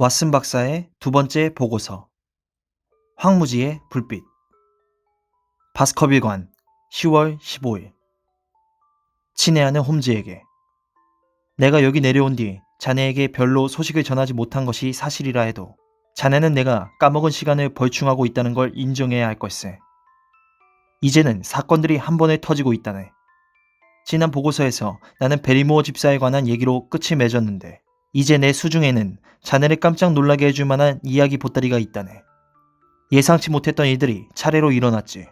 왓슨 박사의 두 번째 보고서. 황무지의 불빛. 바스커빌관 10월 15일. 친애하는 홈즈에게. 내가 여기 내려온 뒤 자네에게 별로 소식을 전하지 못한 것이 사실이라 해도 자네는 내가 까먹은 시간을 벌충하고 있다는 걸 인정해야 할 걸세. 이제는 사건들이 한 번에 터지고 있다네. 지난 보고서에서 나는 베리모어 집사에 관한 얘기로 끝이 맺었는데 이제 내 수중에는 자네를 깜짝 놀라게 해줄 만한 이야기 보따리가 있다네. 예상치 못했던 일들이 차례로 일어났지.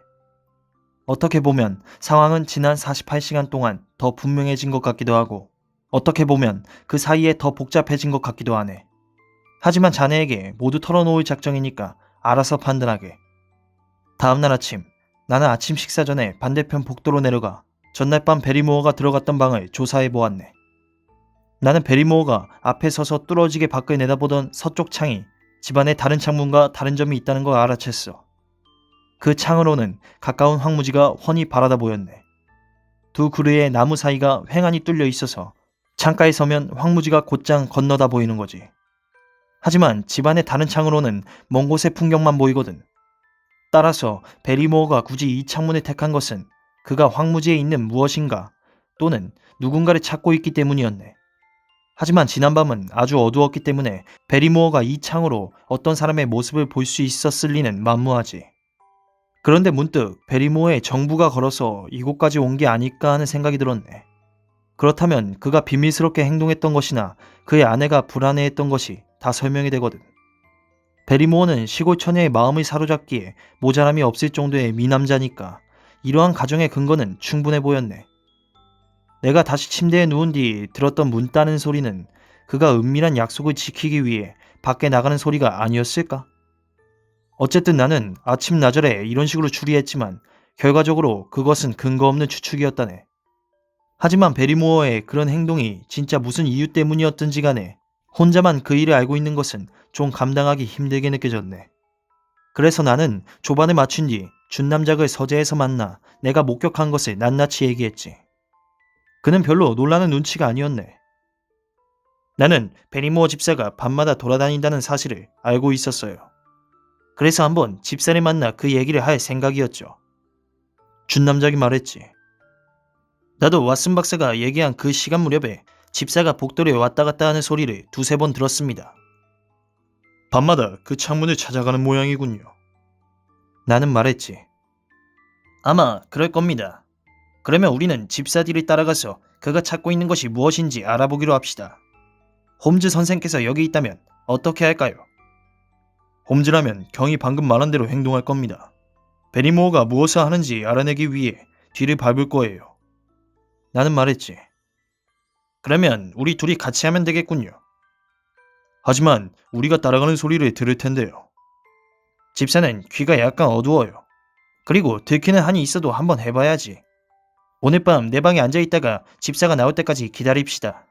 어떻게 보면 상황은 지난 48시간 동안 더 분명해진 것 같기도 하고 어떻게 보면 그 사이에 더 복잡해진 것 같기도 하네. 하지만 자네에게 모두 털어놓을 작정이니까 알아서 판단하게. 다음날 아침, 나는 아침 식사 전에 반대편 복도로 내려가 전날 밤 베리모어가 들어갔던 방을 조사해 보았네. 나는 베리모어가 앞에 서서 뚫어지게 밖을 내다보던 서쪽 창이 집안의 다른 창문과 다른 점이 있다는 걸 알아챘어. 그 창으로는 가까운 황무지가 훤히 바라다 보였네. 두 그루의 나무 사이가 횡하니 뚫려 있어서 창가에 서면 황무지가 곧장 건너다 보이는 거지. 하지만 집안의 다른 창으로는 먼 곳의 풍경만 보이거든. 따라서 베리모어가 굳이 이 창문을 택한 것은 그가 황무지에 있는 무엇인가 또는 누군가를 찾고 있기 때문이었네. 하지만 지난밤은 아주 어두웠기 때문에 베리모어가 이 창으로 어떤 사람의 모습을 볼 수 있었을 리는 만무하지. 그런데 문득 베리모어의 정부가 걸어서 이곳까지 온 게 아닐까 하는 생각이 들었네. 그렇다면 그가 비밀스럽게 행동했던 것이나 그의 아내가 불안해했던 것이 다 설명이 되거든. 베리모어는 시골 처녀의 마음을 사로잡기에 모자람이 없을 정도의 미남자니까 이러한 가정의 근거는 충분해 보였네. 내가 다시 침대에 누운 뒤 들었던 문 따는 소리는 그가 은밀한 약속을 지키기 위해 밖에 나가는 소리가 아니었을까? 어쨌든 나는 아침나절에 이런 식으로 추리했지만 결과적으로 그것은 근거 없는 추측이었다네. 하지만 베리모어의 그런 행동이 진짜 무슨 이유 때문이었든지 간에 혼자만 그 일을 알고 있는 것은 좀 감당하기 힘들게 느껴졌네. 그래서 나는 조반을 맞춘 뒤 준남작을 서재에서 만나 내가 목격한 것을 낱낱이 얘기했지. 그는 별로 놀라는 눈치가 아니었네. 나는 베리모어 집사가 밤마다 돌아다닌다는 사실을 알고 있었어요. 그래서 한번 집사를 만나 그 얘기를 할 생각이었죠. 준남작이 말했지. 나도 왓슨 박사가 얘기한 그 시간 무렵에 집사가 복도에 왔다 갔다 하는 소리를 두세 번 들었습니다. 밤마다 그 창문을 찾아가는 모양이군요. 나는 말했지. 아마 그럴 겁니다. 그러면 우리는 집사 뒤를 따라가서 그가 찾고 있는 것이 무엇인지 알아보기로 합시다. 홈즈 선생께서 여기 있다면 어떻게 할까요? 홈즈라면 경이 방금 말한 대로 행동할 겁니다. 베리모어가 무엇을 하는지 알아내기 위해 뒤를 밟을 거예요. 나는 말했지. 그러면 우리 둘이 같이 하면 되겠군요. 하지만 우리가 따라가는 소리를 들을 텐데요. 집사는 귀가 약간 어두워요. 그리고 들키는 한이 있어도 한번 해봐야지. 오늘 밤 내 방에 앉아있다가 집사가 나올 때까지 기다립시다.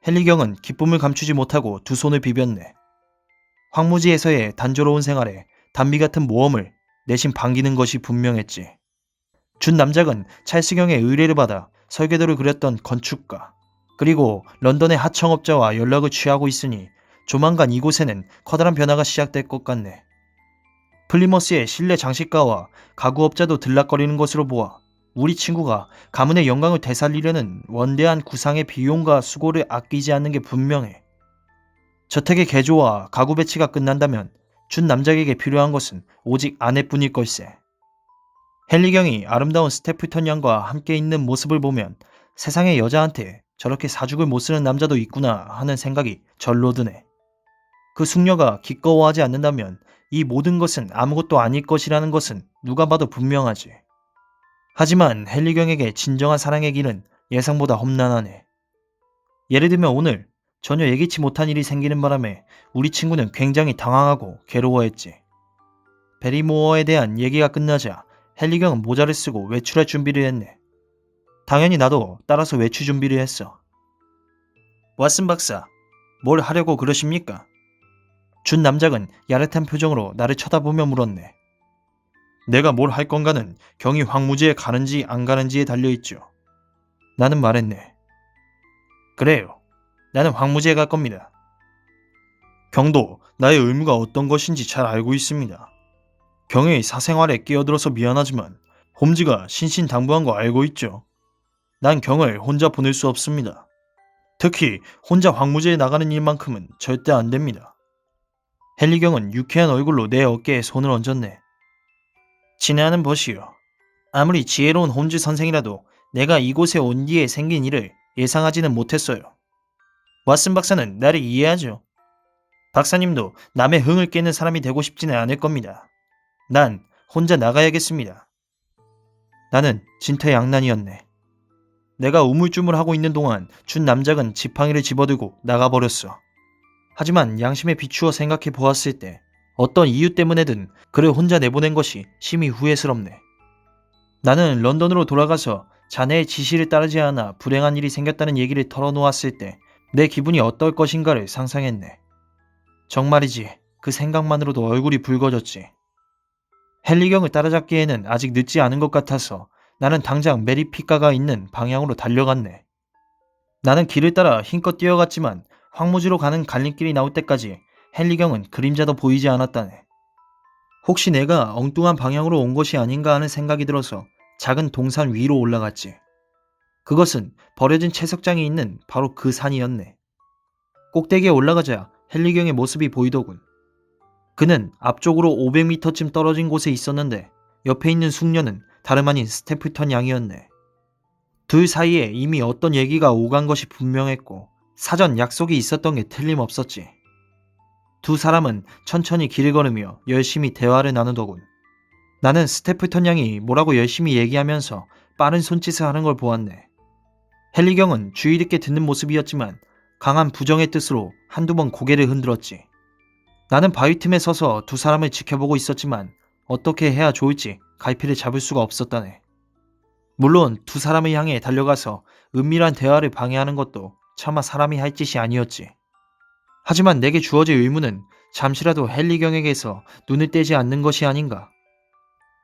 헨리경은 기쁨을 감추지 못하고 두 손을 비볐네. 황무지에서의 단조로운 생활에 단비 같은 모험을 내심 반기는 것이 분명했지. 준 남작은 찰스경의 의뢰를 받아 설계도를 그렸던 건축가, 그리고 런던의 하청업자와 연락을 취하고 있으니 조만간 이곳에는 커다란 변화가 시작될 것 같네. 플리머스의 실내 장식가와 가구업자도 들락거리는 것으로 보아 우리 친구가 가문의 영광을 되살리려는 원대한 구상의 비용과 수고를 아끼지 않는 게 분명해. 저택의 개조와 가구 배치가 끝난다면 준 남작에게 필요한 것은 오직 아내뿐일 걸세. 헨리경이 아름다운 스테플턴 양과 함께 있는 모습을 보면 세상의 여자한테 저렇게 사죽을 못 쓰는 남자도 있구나 하는 생각이 절로 드네. 그 숙녀가 기꺼워하지 않는다면 이 모든 것은 아무것도 아닐 것이라는 것은 누가 봐도 분명하지. 하지만 헨리경에게 진정한 사랑의 길은 예상보다 험난하네. 예를 들면 오늘 전혀 예기치 못한 일이 생기는 바람에 우리 친구는 굉장히 당황하고 괴로워했지. 베리모어에 대한 얘기가 끝나자 헨리경은 모자를 쓰고 외출할 준비를 했네. 당연히 나도 따라서 외출 준비를 했어. 왓슨 박사, 뭘 하려고 그러십니까? 준 남작은 야릇한 표정으로 나를 쳐다보며 물었네. 내가 뭘 할 건가는 경이 황무지에 가는지 안 가는지에 달려있죠. 나는 말했네. 그래요. 나는 황무지에 갈 겁니다. 경도 나의 의무가 어떤 것인지 잘 알고 있습니다. 경의 사생활에 끼어들어서 미안하지만 홈즈가 신신당부한 거 알고 있죠. 난 경을 혼자 보낼 수 없습니다. 특히 혼자 황무지에 나가는 일만큼은 절대 안 됩니다. 헨리 경은 유쾌한 얼굴로 내 어깨에 손을 얹었네. 친애하는 벗이요. 아무리 지혜로운 홈즈 선생이라도 내가 이곳에 온 뒤에 생긴 일을 예상하지는 못했어요. 왓슨 박사는 나를 이해하죠. 박사님도 남의 흥을 깨는 사람이 되고 싶지는 않을 겁니다. 난 혼자 나가야겠습니다. 나는 진퇴양난이었네. 내가 우물쭈물하고 있는 동안 준 남작은 지팡이를 집어들고 나가버렸어. 하지만 양심에 비추어 생각해 보았을 때 어떤 이유 때문에든 그를 혼자 내보낸 것이 심히 후회스럽네. 나는 런던으로 돌아가서 자네의 지시를 따르지 않아 불행한 일이 생겼다는 얘기를 털어놓았을 때 내 기분이 어떨 것인가를 상상했네. 정말이지 그 생각만으로도 얼굴이 붉어졌지. 헨리경을 따라잡기에는 아직 늦지 않은 것 같아서 나는 당장 메리피가가 있는 방향으로 달려갔네. 나는 길을 따라 힘껏 뛰어갔지만 황무지로 가는 갈림길이 나올 때까지 헨리경은 그림자도 보이지 않았다네. 혹시 내가 엉뚱한 방향으로 온 것이 아닌가 하는 생각이 들어서 작은 동산 위로 올라갔지. 그것은 버려진 채석장이 있는 바로 그 산이었네. 꼭대기에 올라가자 헨리경의 모습이 보이더군. 그는 앞쪽으로 500m쯤 떨어진 곳에 있었는데 옆에 있는 숙녀는 다름 아닌 스태프턴 양이었네. 둘 사이에 이미 어떤 얘기가 오간 것이 분명했고 사전 약속이 있었던 게 틀림없었지. 두 사람은 천천히 길을 걸으며 열심히 대화를 나누더군. 나는 스태프턴 양이 뭐라고 열심히 얘기하면서 빠른 손짓을 하는 걸 보았네. 헨리경은 주의 깊게 듣는 모습이었지만 강한 부정의 뜻으로 한두 번 고개를 흔들었지. 나는 바위 틈에 서서 두 사람을 지켜보고 있었지만 어떻게 해야 좋을지 갈피를 잡을 수가 없었다네. 물론 두 사람을 향해 달려가서 은밀한 대화를 방해하는 것도 차마 사람이 할 짓이 아니었지. 하지만 내게 주어질 의무는 잠시라도 헨리경에게서 눈을 떼지 않는 것이 아닌가.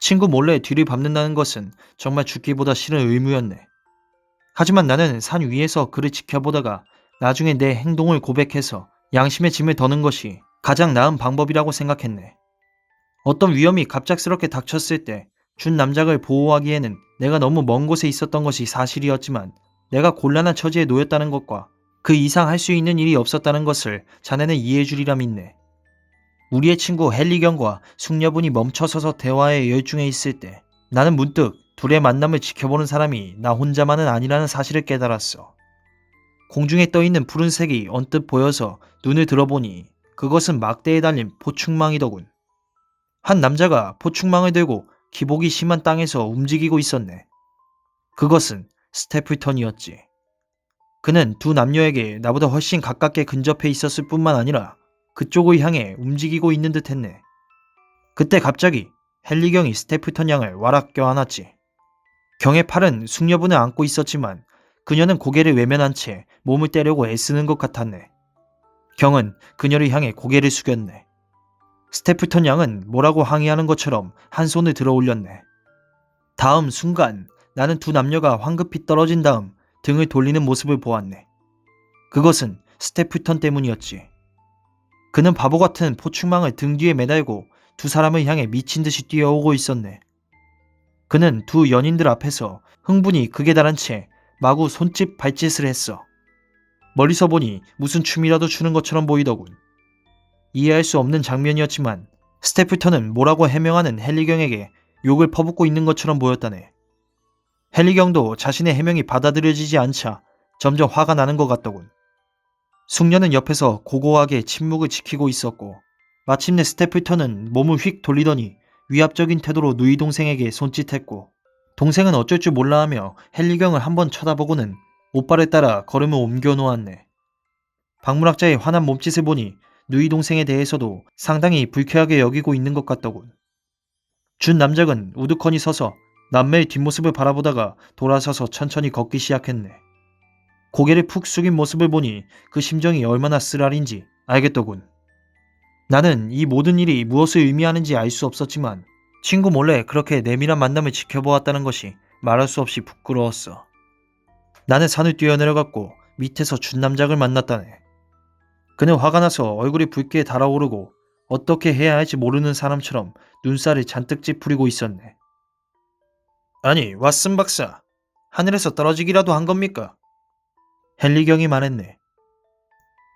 친구 몰래 뒤를 밟는다는 것은 정말 죽기보다 싫은 의무였네. 하지만 나는 산 위에서 그를 지켜보다가 나중에 내 행동을 고백해서 양심의 짐을 더는 것이 가장 나은 방법이라고 생각했네. 어떤 위험이 갑작스럽게 닥쳤을 때 준 남작을 보호하기에는 내가 너무 먼 곳에 있었던 것이 사실이었지만 내가 곤란한 처지에 놓였다는 것과 그 이상 할 수 있는 일이 없었다는 것을 자네는 이해해 주리라 믿네. 우리의 친구 헨리경과 숙녀분이 멈춰서서 대화에 열중해 있을 때 나는 문득 둘의 만남을 지켜보는 사람이 나 혼자만은 아니라는 사실을 깨달았어. 공중에 떠있는 푸른색이 언뜻 보여서 눈을 들어보니 그것은 막대에 달린 포충망이더군. 한 남자가 포충망을 들고 기복이 심한 땅에서 움직이고 있었네. 그것은 스태플턴이었지. 그는 두 남녀에게 나보다 훨씬 가깝게 근접해 있었을 뿐만 아니라 그쪽을 향해 움직이고 있는 듯 했네. 그때 갑자기 헨리경이 스태플턴 양을 와락 껴안았지. 경의 팔은 숙녀분을 안고 있었지만 그녀는 고개를 외면한 채 몸을 떼려고 애쓰는 것 같았네. 경은 그녀를 향해 고개를 숙였네. 스태플턴 양은 뭐라고 항의하는 것처럼 한 손을 들어 올렸네. 다음 순간 나는 두 남녀가 황급히 떨어진 다음 등을 돌리는 모습을 보았네. 그것은 스태플턴 때문이었지. 그는 바보 같은 포충망을 등 뒤에 매달고 두 사람을 향해 미친 듯이 뛰어오고 있었네. 그는 두 연인들 앞에서 흥분이 극에 달한 채 마구 손짓 발짓을 했어. 멀리서 보니 무슨 춤이라도 추는 것처럼 보이더군. 이해할 수 없는 장면이었지만 스태플턴은 뭐라고 해명하는 헨리경에게 욕을 퍼붓고 있는 것처럼 보였다네. 헨리경도 자신의 해명이 받아들여지지 않자 점점 화가 나는 것 같더군. 숙녀는 옆에서 고고하게 침묵을 지키고 있었고 마침내 스태플턴은 몸을 휙 돌리더니 위압적인 태도로 누이 동생에게 손짓했고 동생은 어쩔 줄 몰라하며 헨리경을 한번 쳐다보고는 오빠를 따라 걸음을 옮겨 놓았네. 박물학자의 화난 몸짓을 보니 누이 동생에 대해서도 상당히 불쾌하게 여기고 있는 것 같더군. 준 남작은 우두커니 서서 남매의 뒷모습을 바라보다가 돌아서서 천천히 걷기 시작했네. 고개를 푹 숙인 모습을 보니 그 심정이 얼마나 쓰라린지 알겠더군. 나는 이 모든 일이 무엇을 의미하는지 알 수 없었지만 친구 몰래 그렇게 내밀한 만남을 지켜보았다는 것이 말할 수 없이 부끄러웠어. 나는 산을 뛰어내려갔고 밑에서 준 남작을 만났다네. 그는 화가 나서 얼굴이 붉게 달아오르고 어떻게 해야 할지 모르는 사람처럼 눈살을 잔뜩 찌푸리고 있었네. 아니, 왓슨 박사. 하늘에서 떨어지기라도 한 겁니까? 헨리경이 말했네.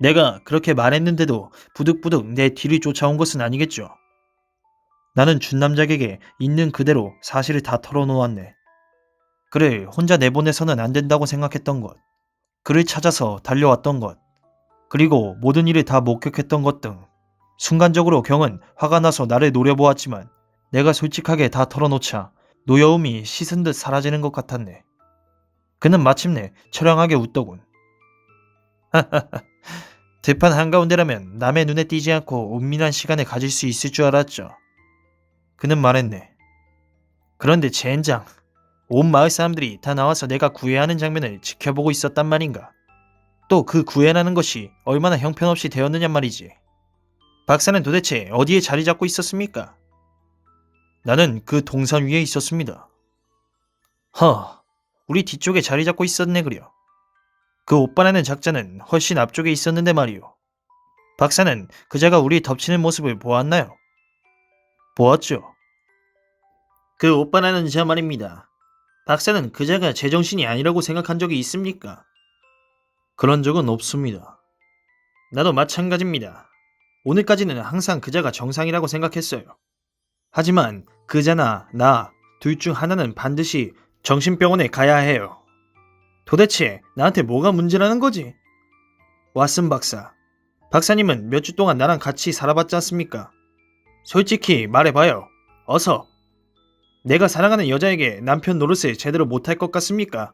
내가 그렇게 말했는데도 부득부득 내 뒤를 쫓아온 것은 아니겠죠. 나는 준남작에게 있는 그대로 사실을 다 털어놓았네. 그를 혼자 내보내서는 안 된다고 생각했던 것, 그를 찾아서 달려왔던 것, 그리고 모든 일을 다 목격했던 것 등. 순간적으로 경은 화가 나서 나를 노려보았지만 내가 솔직하게 다 털어놓자 노여움이 씻은 듯 사라지는 것 같았네. 그는 마침내 처량하게 웃더군. 들판 한가운데라면 남의 눈에 띄지 않고 은밀한 시간을 가질 수 있을 줄 알았죠. 그는 말했네. 그런데 젠장, 온 마을 사람들이 다 나와서 내가 구애하는 장면을 지켜보고 있었단 말인가. 또 그 구애라는 것이 얼마나 형편없이 되었느냐 말이지. 박사는 도대체 어디에 자리 잡고 있었습니까? 나는 그 동산 위에 있었습니다. 우리 뒤쪽에 자리 잡고 있었네 그려. 그 오빠라는 작자는 훨씬 앞쪽에 있었는데 말이오. 박사는 그자가 우리 덮치는 모습을 보았나요? 보았죠. 그 오빠라는 자 말입니다. 박사는 그자가 제정신이 아니라고 생각한 적이 있습니까? 그런 적은 없습니다. 나도 마찬가지입니다. 오늘까지는 항상 그자가 정상이라고 생각했어요. 하지만 그자나 나 둘 중 하나는 반드시 정신병원에 가야 해요. 도대체 나한테 뭐가 문제라는 거지? 왓슨 박사, 박사님은 몇 주 동안 나랑 같이 살아봤지 않습니까? 솔직히 말해봐요. 어서. 내가 사랑하는 여자에게 남편 노릇을 제대로 못할 것 같습니까?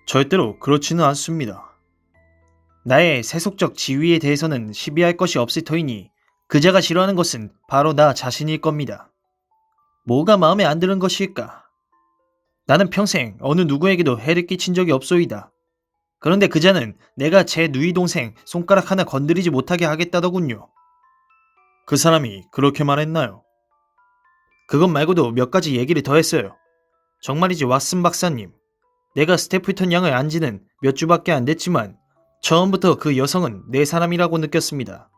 절대로 그렇지는 않습니다. 나의 세속적 지위에 대해서는 시비할 것이 없을 터이니 그자가 싫어하는 것은 바로 나 자신일 겁니다. 뭐가 마음에 안 드는 것일까? 나는 평생 어느 누구에게도 해를 끼친 적이 없소이다. 그런데 그자는 내가 제 누이 동생 손가락 하나 건드리지 못하게 하겠다더군요. 그 사람이 그렇게 말했나요? 그것 말고도 몇 가지 얘기를 더 했어요. 정말이지 왓슨 박사님. 내가 스태프턴 양을 안 지는 몇 주밖에 안 됐지만 처음부터 그 여성은 내 사람이라고 느꼈습니다.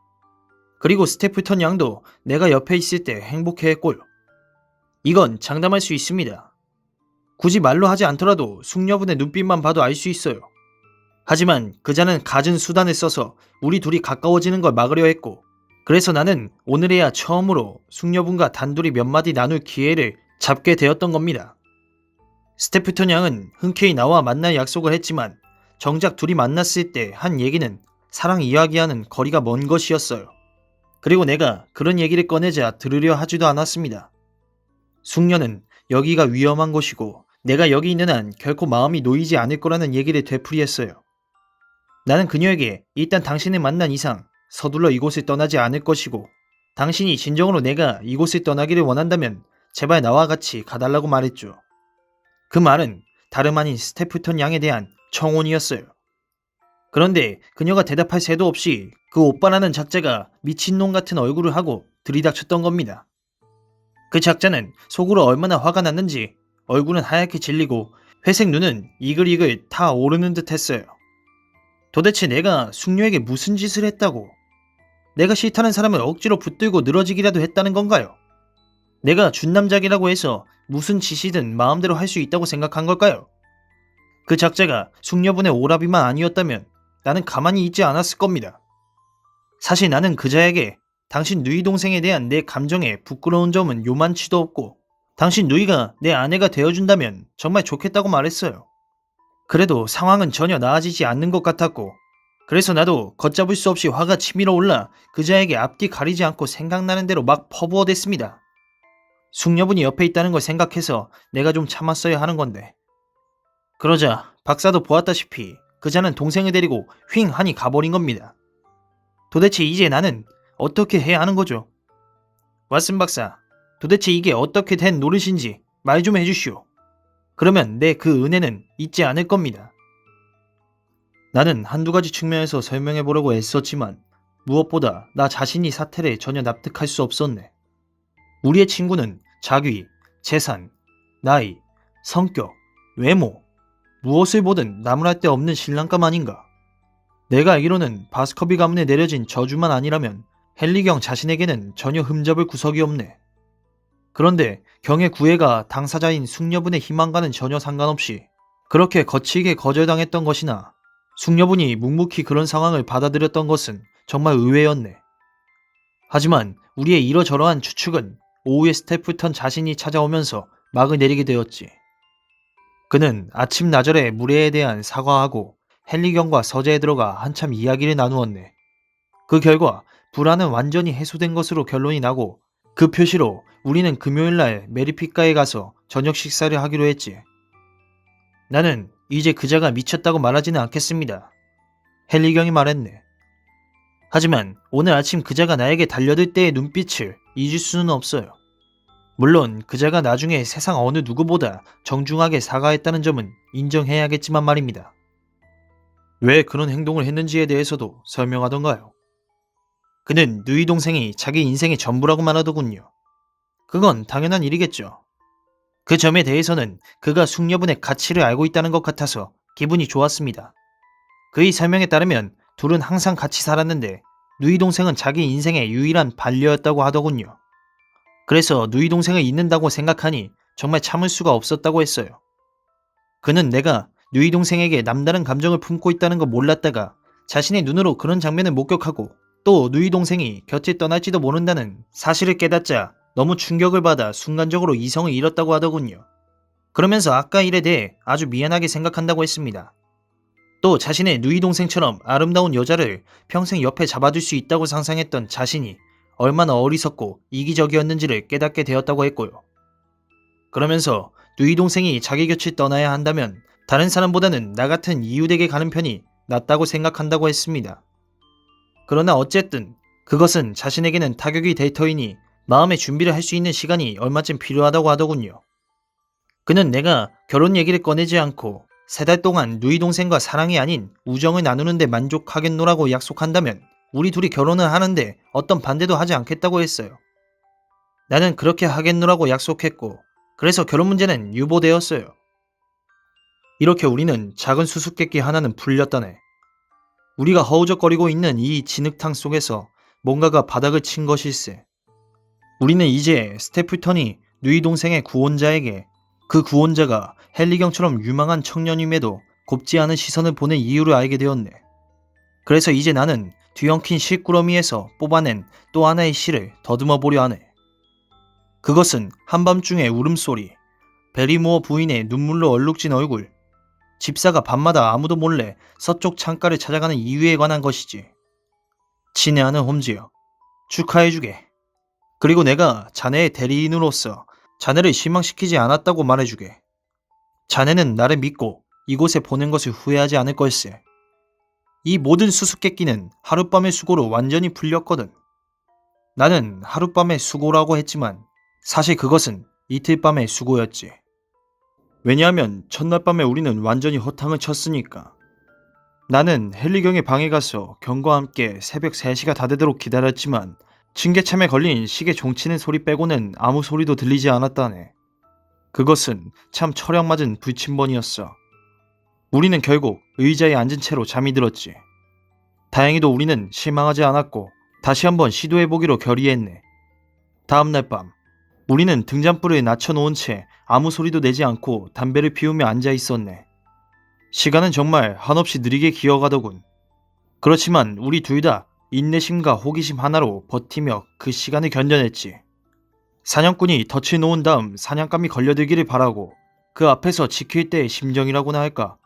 그리고 스태프턴 양도 내가 옆에 있을 때 행복해했고요. 이건 장담할 수 있습니다. 굳이 말로 하지 않더라도 숙녀분의 눈빛만 봐도 알 수 있어요. 하지만 그자는 갖은 수단을 써서 우리 둘이 가까워지는 걸 막으려 했고, 그래서 나는 오늘에야 처음으로 숙녀분과 단둘이 몇 마디 나눌 기회를 잡게 되었던 겁니다. 스태프턴 양은 흔쾌히 나와 만날 약속을 했지만 정작 둘이 만났을 때 한 얘기는 사랑 이야기와는 거리가 먼 것이었어요. 그리고 내가 그런 얘기를 꺼내자 들으려 하지도 않았습니다. 숙녀는 여기가 위험한 곳이고 내가 여기 있는 한 결코 마음이 놓이지 않을 거라는 얘기를 되풀이했어요. 나는 그녀에게 일단 당신을 만난 이상 서둘러 이곳을 떠나지 않을 것이고, 당신이 진정으로 내가 이곳을 떠나기를 원한다면 제발 나와 같이 가달라고 말했죠. 그 말은 다름 아닌 스태프턴 양에 대한 청혼이었어요. 그런데 그녀가 대답할 새도 없이 그 오빠라는 작자가 미친놈 같은 얼굴을 하고 들이닥쳤던 겁니다. 그 작자는 속으로 얼마나 화가 났는지 얼굴은 하얗게 질리고 회색 눈은 이글이글 타오르는 듯 했어요. 도대체 내가 숙녀에게 무슨 짓을 했다고? 내가 싫다는 사람을 억지로 붙들고 늘어지기라도 했다는 건가요? 내가 준남작이라고 해서 무슨 짓이든 마음대로 할 수 있다고 생각한 걸까요? 그 작자가 숙녀분의 오라비만 아니었다면 나는 가만히 있지 않았을 겁니다. 사실 나는 그자에게 당신 누이 동생에 대한 내 감정에 부끄러운 점은 요만치도 없고, 당신 누이가 내 아내가 되어준다면 정말 좋겠다고 말했어요. 그래도 상황은 전혀 나아지지 않는 것 같았고, 그래서 나도 걷잡을 수 없이 화가 치밀어 올라 그자에게 앞뒤 가리지 않고 생각나는 대로 막 퍼부어댔습니다. 숙녀분이 옆에 있다는 걸 생각해서 내가 좀 참았어야 하는 건데. 그러자 박사도 보았다시피 그자는 동생을 데리고 휑 하니 가버린 겁니다. 도대체 이제 나는 어떻게 해야 하는 거죠? 왓슨 박사, 도대체 이게 어떻게 된 노릇인지 말 좀 해주시오. 그러면 내 그 은혜는 잊지 않을 겁니다. 나는 한두 가지 측면에서 설명해 보려고 애썼지만 무엇보다 나 자신이 사태를 전혀 납득할 수 없었네. 우리의 친구는 자귀, 재산, 나이, 성격, 외모, 무엇을 보든 나무랄 데 없는 신랑감 아닌가. 내가 알기로는 바스커비 가문에 내려진 저주만 아니라면 헨리경 자신에게는 전혀 흠잡을 구석이 없네. 그런데 경의 구애가 당사자인 숙녀분의 희망과는 전혀 상관없이 그렇게 거칠게 거절당했던 것이나 숙녀분이 묵묵히 그런 상황을 받아들였던 것은 정말 의외였네. 하지만 우리의 이러저러한 추측은 오후에 스태프턴 자신이 찾아오면서 막을 내리게 되었지. 그는 아침 나절에 무례에 대한 사과하고 헨리경과 서재에 들어가 한참 이야기를 나누었네. 그 결과 불안은 완전히 해소된 것으로 결론이 나고 그 표시로 우리는 금요일날 메리피가에 가서 저녁 식사를 하기로 했지. 나는 이제 그자가 미쳤다고 말하지는 않겠습니다. 헨리경이 말했네. 하지만 오늘 아침 그자가 나에게 달려들 때의 눈빛을 잊을 수는 없어요. 물론 그자가 나중에 세상 어느 누구보다 정중하게 사과했다는 점은 인정해야겠지만 말입니다. 왜 그런 행동을 했는지에 대해서도 설명하던가요? 그는 누이 동생이 자기 인생의 전부라고 말하더군요. 그건 당연한 일이겠죠. 그 점에 대해서는 그가 숙녀분의 가치를 알고 있다는 것 같아서 기분이 좋았습니다. 그의 설명에 따르면 둘은 항상 같이 살았는데 누이 동생은 자기 인생의 유일한 반려였다고 하더군요. 그래서 누이 동생을 잊는다고 생각하니 정말 참을 수가 없었다고 했어요. 그는 내가 누이 동생에게 남다른 감정을 품고 있다는 걸 몰랐다가 자신의 눈으로 그런 장면을 목격하고 또 누이 동생이 곁을 떠날지도 모른다는 사실을 깨닫자 너무 충격을 받아 순간적으로 이성을 잃었다고 하더군요. 그러면서 아까 일에 대해 아주 미안하게 생각한다고 했습니다. 또 자신의 누이 동생처럼 아름다운 여자를 평생 옆에 잡아둘 수 있다고 상상했던 자신이 얼마나 어리석고 이기적이었는지를 깨닫게 되었다고 했고요. 그러면서 누이 동생이 자기 곁을 떠나야 한다면 다른 사람보다는 나 같은 이웃에게 가는 편이 낫다고 생각한다고 했습니다. 그러나 어쨌든 그것은 자신에게는 타격이 될 터이니 마음의 준비를 할 수 있는 시간이 얼마쯤 필요하다고 하더군요. 그는 내가 결혼 얘기를 꺼내지 않고 3달 동안 누이 동생과 사랑이 아닌 우정을 나누는데 만족하겠노라고 약속한다면 우리 둘이 결혼을 하는데 어떤 반대도 하지 않겠다고 했어요. 나는 그렇게 하겠노라고 약속했고 그래서 결혼 문제는 유보되었어요. 이렇게 우리는 작은 수수께끼 하나는 풀렸다네. 우리가 허우적거리고 있는 이 진흙탕 속에서 뭔가가 바닥을 친 것일세. 우리는 이제 스태플턴이 누이 동생의 구원자에게 그 구원자가 헨리경처럼 유망한 청년임에도 곱지 않은 시선을 보낸 이유를 알게 되었네. 그래서 이제 나는 뒤엉킨 실꾸러미에서 뽑아낸 또 하나의 실을 더듬어 보려 하네. 그것은 한밤중의 울음소리, 베리모어 부인의 눈물로 얼룩진 얼굴, 집사가 밤마다 아무도 몰래 서쪽 창가를 찾아가는 이유에 관한 것이지. 친애하는 홈즈여, 축하해주게. 그리고 내가 자네의 대리인으로서 자네를 실망시키지 않았다고 말해주게. 자네는 나를 믿고 이곳에 보낸 것을 후회하지 않을 걸세. 이 모든 수수께끼는 하룻밤의 수고로 완전히 풀렸거든. 나는 하룻밤의 수고라고 했지만 사실 그것은 이틀밤의 수고였지. 왜냐하면 첫날 밤에 우리는 완전히 허탕을 쳤으니까. 나는 헨리경의 방에 가서 경과 함께 새벽 3시가 다 되도록 기다렸지만 층계참에 걸린 시계 종치는 소리 빼고는 아무 소리도 들리지 않았다네. 그것은 참 철학맞은 불침번이었어. 우리는 결국 의자에 앉은 채로 잠이 들었지. 다행히도 우리는 실망하지 않았고 다시 한번 시도해보기로 결의했네. 다음날 밤 우리는 등잔불을 낮춰놓은 채 아무 소리도 내지 않고 담배를 피우며 앉아 있었네. 시간은 정말 한없이 느리게 기어가더군. 그렇지만 우리 둘 다 인내심과 호기심 하나로 버티며 그 시간을 견뎌냈지. 사냥꾼이 덫을 놓은 다음 사냥감이 걸려들기를 바라고 그 앞에서 지킬 때의 심정이라고나 할까.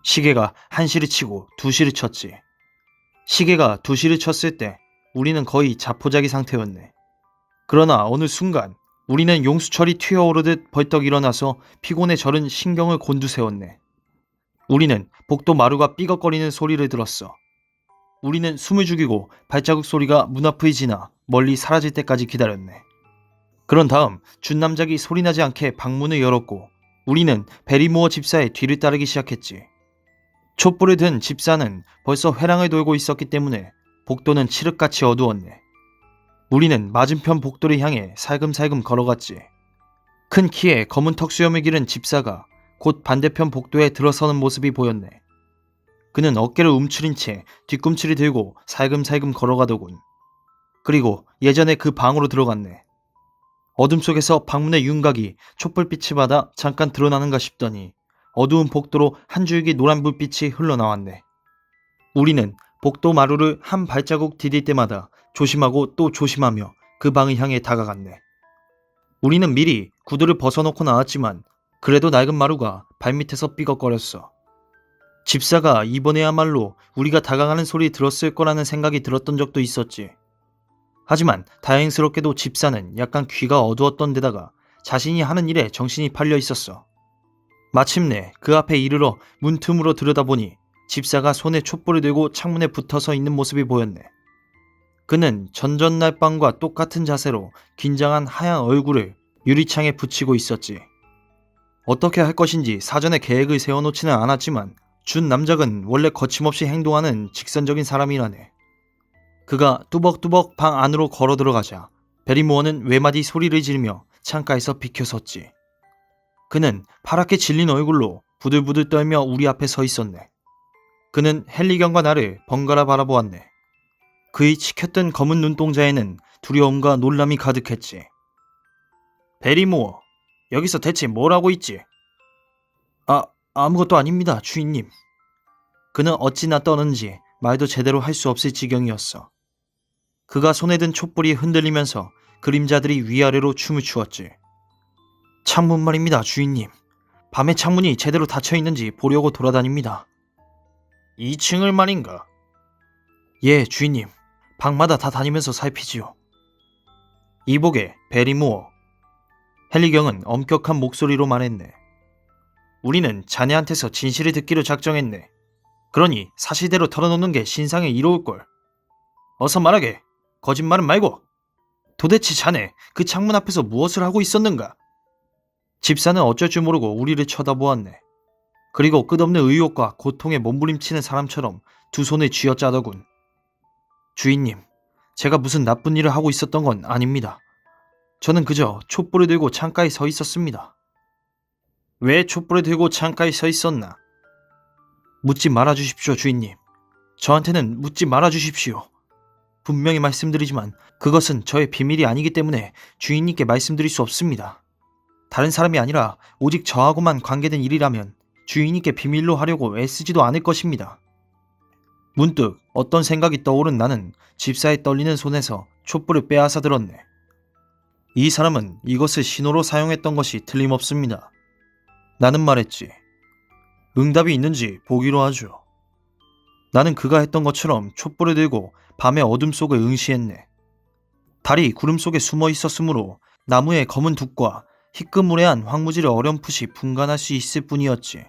시계가 1시를 치고 2시를 쳤지. 시계가 2시를 쳤을 때 우리는 거의 자포자기 상태였네. 그러나 어느 순간 우리는 용수철이 튀어오르듯 벌떡 일어나서 피곤에 절은 신경을 곤두세웠네. 우리는 복도 마루가 삐걱거리는 소리를 들었어. 우리는 숨을 죽이고 발자국 소리가 문 앞을 지나 멀리 사라질 때까지 기다렸네. 그런 다음 준남작이 소리나지 않게 방문을 열었고 우리는 베리모어 집사의 뒤를 따르기 시작했지. 촛불을 든 집사는 벌써 회랑을 돌고 있었기 때문에 복도는 칠흑같이 어두웠네. 우리는 맞은편 복도를 향해 살금살금 걸어갔지. 큰 키에 검은 턱수염을 기른 집사가 곧 반대편 복도에 들어서는 모습이 보였네. 그는 어깨를 움츠린 채 뒤꿈치를 들고 살금살금 걸어가더군. 그리고 예전에 그 방으로 들어갔네. 어둠 속에서 방문의 윤곽이 촛불빛을 받아 잠깐 드러나는가 싶더니 어두운 복도로 한 줄기 노란 불빛이 흘러나왔네. 우리는 복도 마루를 한 발자국 디딜 때마다 조심하고 또 조심하며 그 방을 향해 다가갔네. 우리는 미리 구두를 벗어놓고 나왔지만 그래도 낡은 마루가 발밑에서 삐걱거렸어. 집사가 이번에야말로 우리가 다가가는 소리 들었을 거라는 생각이 들었던 적도 있었지. 하지만 다행스럽게도 집사는 약간 귀가 어두웠던 데다가 자신이 하는 일에 정신이 팔려 있었어. 마침내 그 앞에 이르러 문틈으로 들여다보니 집사가 손에 촛불을 들고 창문에 붙어서 있는 모습이 보였네. 그는 전전날 밤과 똑같은 자세로 긴장한 하얀 얼굴을 유리창에 붙이고 있었지. 어떻게 할 것인지 사전에 계획을 세워놓지는 않았지만 준 남작은 원래 거침없이 행동하는 직선적인 사람이라네. 그가 뚜벅뚜벅 방 안으로 걸어 들어가자 베리모어는 외마디 소리를 지르며 창가에서 비켜섰지. 그는 파랗게 질린 얼굴로 부들부들 떨며 우리 앞에 서 있었네. 그는 헨리경과 나를 번갈아 바라보았네. 그의 치켰던 검은 눈동자에는 두려움과 놀람이 가득했지. 베리모어, 여기서 대체 뭘 하고 있지? 아무것도 아닙니다, 주인님. 그는 어찌나 떠는지 말도 제대로 할 수 없을 지경이었어. 그가 손에 든 촛불이 흔들리면서 그림자들이 위아래로 춤을 추었지. 창문 말입니다, 주인님. 밤에 창문이 제대로 닫혀 있는지 보려고 돌아다닙니다. 2층을 말인가? 예, 주인님. 방마다 다 다니면서 살피지요. 이복의 베리모어. 헨리경은 엄격한 목소리로 말했네. 우리는 자네한테서 진실을 듣기로 작정했네. 그러니 사실대로 털어놓는 게 신상에 이로울걸. 어서 말하게. 거짓말은 말고. 도대체 자네 그 창문 앞에서 무엇을 하고 있었는가? 집사는 어쩔 줄 모르고 우리를 쳐다보았네. 그리고 끝없는 의욕과 고통에 몸부림치는 사람처럼 두 손을 쥐어짜더군. 주인님, 제가 무슨 나쁜 일을 하고 있었던 건 아닙니다. 저는 그저 촛불을 들고 창가에 서 있었습니다. 왜 촛불을 들고 창가에 서 있었나? 묻지 말아주십시오, 주인님. 저한테는 묻지 말아주십시오. 분명히 말씀드리지만 그것은 저의 비밀이 아니기 때문에 주인님께 말씀드릴 수 없습니다. 다른 사람이 아니라 오직 저하고만 관계된 일이라면 주인님께 비밀로 하려고 애쓰지도 않을 것입니다. 문득 어떤 생각이 떠오른 나는 집사의 떨리는 손에서 촛불을 빼앗아 들었네. 이 사람은 이것을 신호로 사용했던 것이 틀림없습니다. 나는 말했지. 응답이 있는지 보기로 하죠. 나는 그가 했던 것처럼 촛불을 들고 밤의 어둠 속을 응시했네. 달이 구름 속에 숨어 있었으므로 나무의 검은 둑과 희끄무레한 황무지를 어렴풋이 분간할 수 있을 뿐이었지.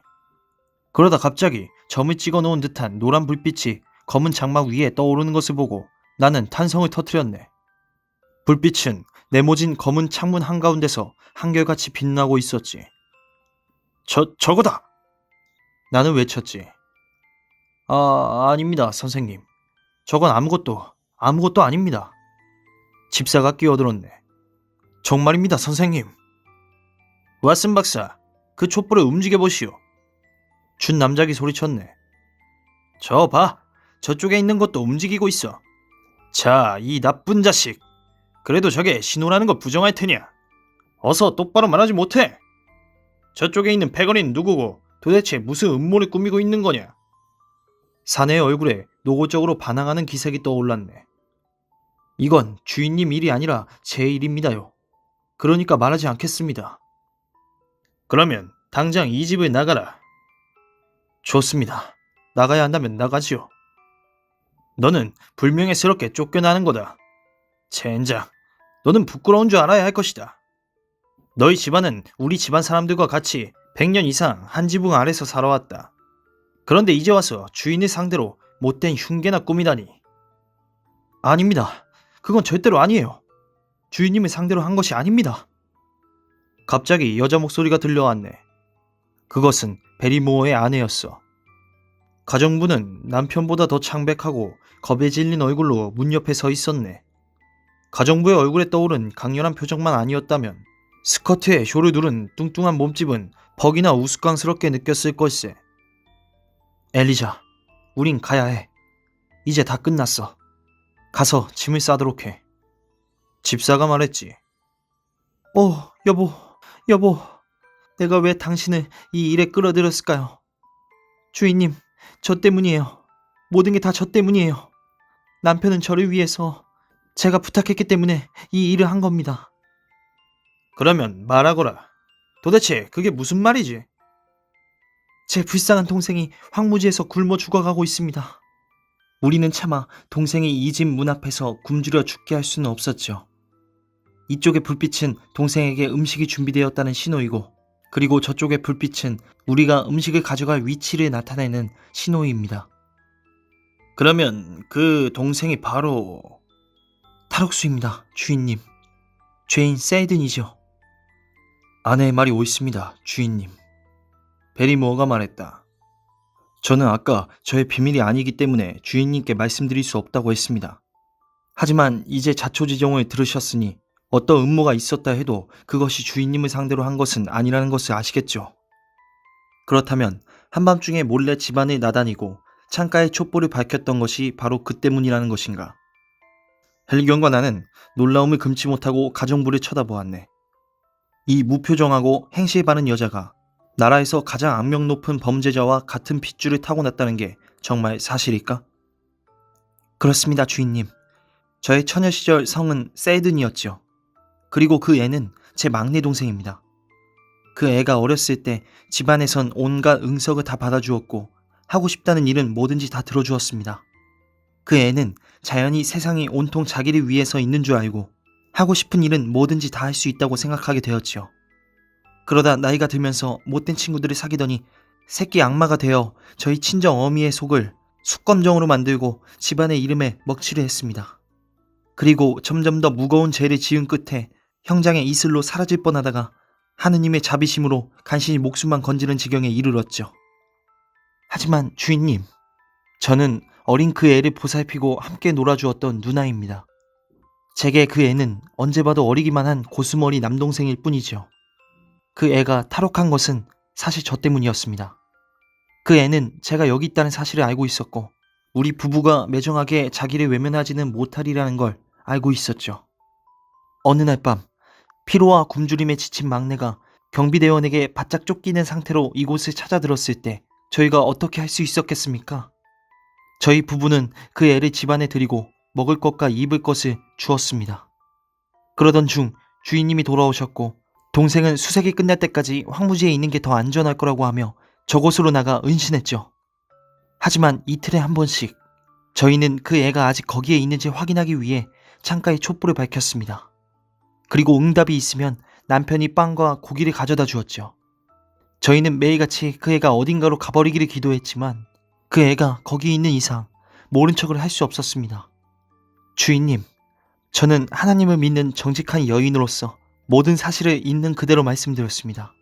그러다 갑자기 점을 찍어 놓은 듯한 노란 불빛이 검은 장막 위에 떠오르는 것을 보고 나는 탄성을 터뜨렸네. 불빛은 네모진 검은 창문 한가운데서 한결같이 빛나고 있었지. 저거다! 나는 외쳤지. 아닙니다, 선생님. 저건 아무것도 아닙니다. 집사가 끼어들었네. 정말입니다, 선생님. 왓슨 박사, 그 촛불을 움직여보시오. 준 남작이 소리쳤네. 저 봐, 저쪽에 있는 것도 움직이고 있어. 자, 이 나쁜 자식. 그래도 저게 신호라는 거 부정할 테냐? 어서 똑바로 말하지 못해. 저쪽에 있는 패거리는 누구고 도대체 무슨 음모를 꾸미고 있는 거냐? 사내의 얼굴에 노골적으로 반항하는 기색이 떠올랐네. 이건 주인님 일이 아니라 제 일입니다요. 그러니까 말하지 않겠습니다. 그러면 당장 이 집을 나가라. 좋습니다. 나가야 한다면 나가지요. 너는 불명예스럽게 쫓겨나는 거다. 젠장, 너는 부끄러운 줄 알아야 할 것이다. 너희 집안은 우리 집안 사람들과 같이 100년 이상 한 지붕 아래서 살아왔다. 그런데 이제 와서 주인을 상대로 못된 흉계나 꾸미다니. 아닙니다. 그건 절대로 아니에요. 주인님을 상대로 한 것이 아닙니다. 갑자기 여자 목소리가 들려왔네. 그것은 베리모어의 아내였어. 가정부는 남편보다 더 창백하고 겁에 질린 얼굴로 문 옆에 서 있었네. 가정부의 얼굴에 떠오른 강렬한 표정만 아니었다면 스커트에 쇼를 두른 뚱뚱한 몸집은 퍽이나 우스꽝스럽게 느꼈을 걸세. 엘리자, 우린 가야 해. 이제 다 끝났어. 가서 짐을 싸도록 해. 집사가 말했지. 여보, 내가 왜 당신을 이 일에 끌어들였을까요? 주인님, 저 때문이에요. 모든 게 다 저 때문이에요. 남편은 저를 위해서 제가 부탁했기 때문에 이 일을 한 겁니다. 그러면 말하거라. 도대체 그게 무슨 말이지? 제 불쌍한 동생이 황무지에서 굶어 죽어가고 있습니다. 우리는 차마 동생이 이 집 문 앞에서 굶주려 죽게 할 수는 없었죠. 이쪽의 불빛은 동생에게 음식이 준비되었다는 신호이고, 그리고 저쪽의 불빛은 우리가 음식을 가져갈 위치를 나타내는 신호입니다. 그러면 그 동생이 바로 탈옥수입니다, 주인님. 죄인 세이든이죠. 아내의 말이 옳습니다, 주인님. 베리모어가 말했다. 저는 아까 저의 비밀이 아니기 때문에 주인님께 말씀드릴 수 없다고 했습니다. 하지만 이제 자초지종을 들으셨으니 어떤 음모가 있었다 해도 그것이 주인님을 상대로 한 것은 아니라는 것을 아시겠죠. 그렇다면 한밤중에 몰래 집안을 나다니고 창가에 촛불을 밝혔던 것이 바로 그 때문이라는 것인가. 헬리경과 나는 놀라움을 금치 못하고 가정부를 쳐다보았네. 이 무표정하고 행실 바른 여자가 나라에서 가장 악명 높은 범죄자와 같은 핏줄을 타고났다는 게 정말 사실일까? 그렇습니다, 주인님. 저의 처녀 시절 성은 세이든이었죠. 그리고 그 애는 제 막내 동생입니다. 그 애가 어렸을 때 집안에선 온갖 응석을 다 받아주었고 하고 싶다는 일은 뭐든지 다 들어주었습니다. 그 애는 자연히 세상이 온통 자기를 위해서 있는 줄 알고 하고 싶은 일은 뭐든지 다 할 수 있다고 생각하게 되었지요. 그러다 나이가 들면서 못된 친구들을 사귀더니 새끼 악마가 되어 저희 친정 어미의 속을 숙검정으로 만들고 집안의 이름에 먹칠을 했습니다. 그리고 점점 더 무거운 죄를 지은 끝에 형장의 이슬로 사라질 뻔하다가 하느님의 자비심으로 간신히 목숨만 건지는 지경에 이르렀죠. 하지만 주인님, 저는 어린 그 애를 보살피고 함께 놀아주었던 누나입니다. 제게 그 애는 언제 봐도 어리기만 한 고스머리 남동생일 뿐이죠. 그 애가 탈옥한 것은 사실 저 때문이었습니다. 그 애는 제가 여기 있다는 사실을 알고 있었고 우리 부부가 매정하게 자기를 외면하지는 못하리라는 걸 알고 있었죠. 어느 날 밤 피로와 굶주림에 지친 막내가 경비대원에게 바짝 쫓기는 상태로 이곳을 찾아들었을 때 저희가 어떻게 할 수 있었겠습니까? 저희 부부는 그 애를 집안에 들이고 먹을 것과 입을 것을 주었습니다. 그러던 중 주인님이 돌아오셨고 동생은 수색이 끝날 때까지 황무지에 있는 게 더 안전할 거라고 하며 저곳으로 나가 은신했죠. 하지만 이틀에 한 번씩 저희는 그 애가 아직 거기에 있는지 확인하기 위해 창가에 촛불을 밝혔습니다. 그리고 응답이 있으면 남편이 빵과 고기를 가져다 주었죠. 저희는 매일같이 그 애가 어딘가로 가버리기를 기도했지만 그 애가 거기 있는 이상 모른 척을 할 수 없었습니다. 주인님, 저는 하나님을 믿는 정직한 여인으로서 모든 사실을 있는 그대로 말씀드렸습니다.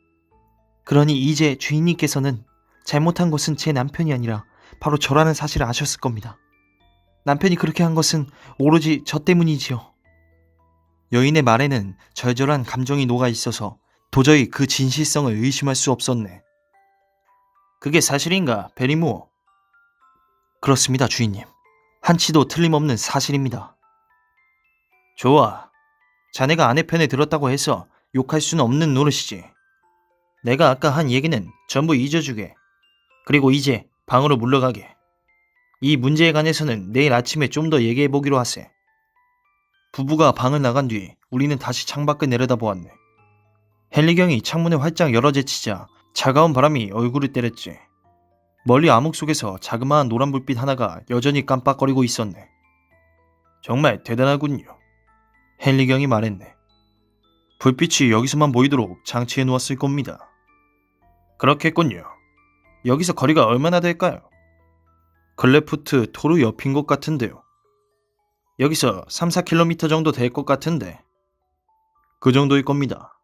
그러니 이제 주인님께서는 잘못한 것은 제 남편이 아니라 바로 저라는 사실을 아셨을 겁니다. 남편이 그렇게 한 것은 오로지 저 때문이지요. 여인의 말에는 절절한 감정이 녹아 있어서 도저히 그 진실성을 의심할 수 없었네. 그게 사실인가, 베리무어? 그렇습니다, 주인님. 한치도 틀림없는 사실입니다. 좋아. 자네가 아내 편에 들었다고 해서 욕할 수는 없는 노릇이지. 내가 아까 한 얘기는 전부 잊어주게. 그리고 이제 방으로 물러가게. 이 문제에 관해서는 내일 아침에 좀 더 얘기해보기로 하세. 부부가 방을 나간 뒤 우리는 다시 창밖을 내려다보았네. 헨리경이 창문을 활짝 열어제치자 차가운 바람이 얼굴을 때렸지. 멀리 암흑 속에서 자그마한 노란 불빛 하나가 여전히 깜빡거리고 있었네. 정말 대단하군요. 헨리경이 말했네. 불빛이 여기서만 보이도록 장치해 놓았을 겁니다. 그렇겠군요. 여기서 거리가 얼마나 될까요? 글래프트 토르 옆인 것 같은데요. 여기서 3-4km 정도 될 것 같은데. 그 정도일 겁니다.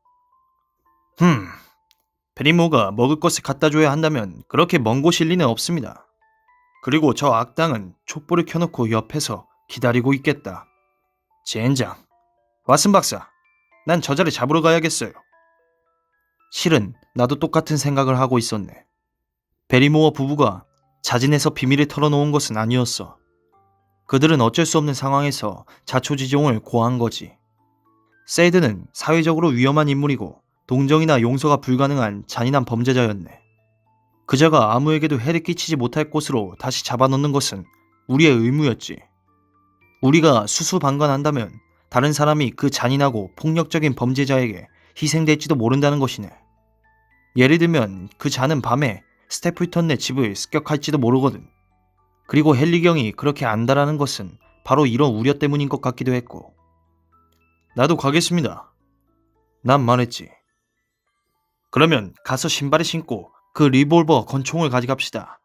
베리모가 먹을 것을 갖다 줘야 한다면 그렇게 먼 곳일 리는 없습니다. 그리고 저 악당은 촛불을 켜놓고 옆에서 기다리고 있겠다. 젠장. 왓슨 박사, 난 저자를 잡으러 가야겠어요. 실은 나도 똑같은 생각을 하고 있었네. 베리모어 부부가 자진해서 비밀을 털어놓은 것은 아니었어. 그들은 어쩔 수 없는 상황에서 자초지종을 고한 거지. 세이드는 사회적으로 위험한 인물이고 동정이나 용서가 불가능한 잔인한 범죄자였네. 그자가 아무에게도 해를 끼치지 못할 곳으로 다시 잡아넣는 것은 우리의 의무였지. 우리가 수수방관한다면 다른 사람이 그 잔인하고 폭력적인 범죄자에게 희생될지도 모른다는 것이네. 예를 들면 그 자는 밤에 스태플턴네 집을 습격할지도 모르거든. 그리고 헨리경이 그렇게 안다라는 것은 바로 이런 우려 때문인 것 같기도 했고. 나도 가겠습니다. 난 말했지. 그러면 가서 신발을 신고 그 리볼버 권총을 가져갑시다.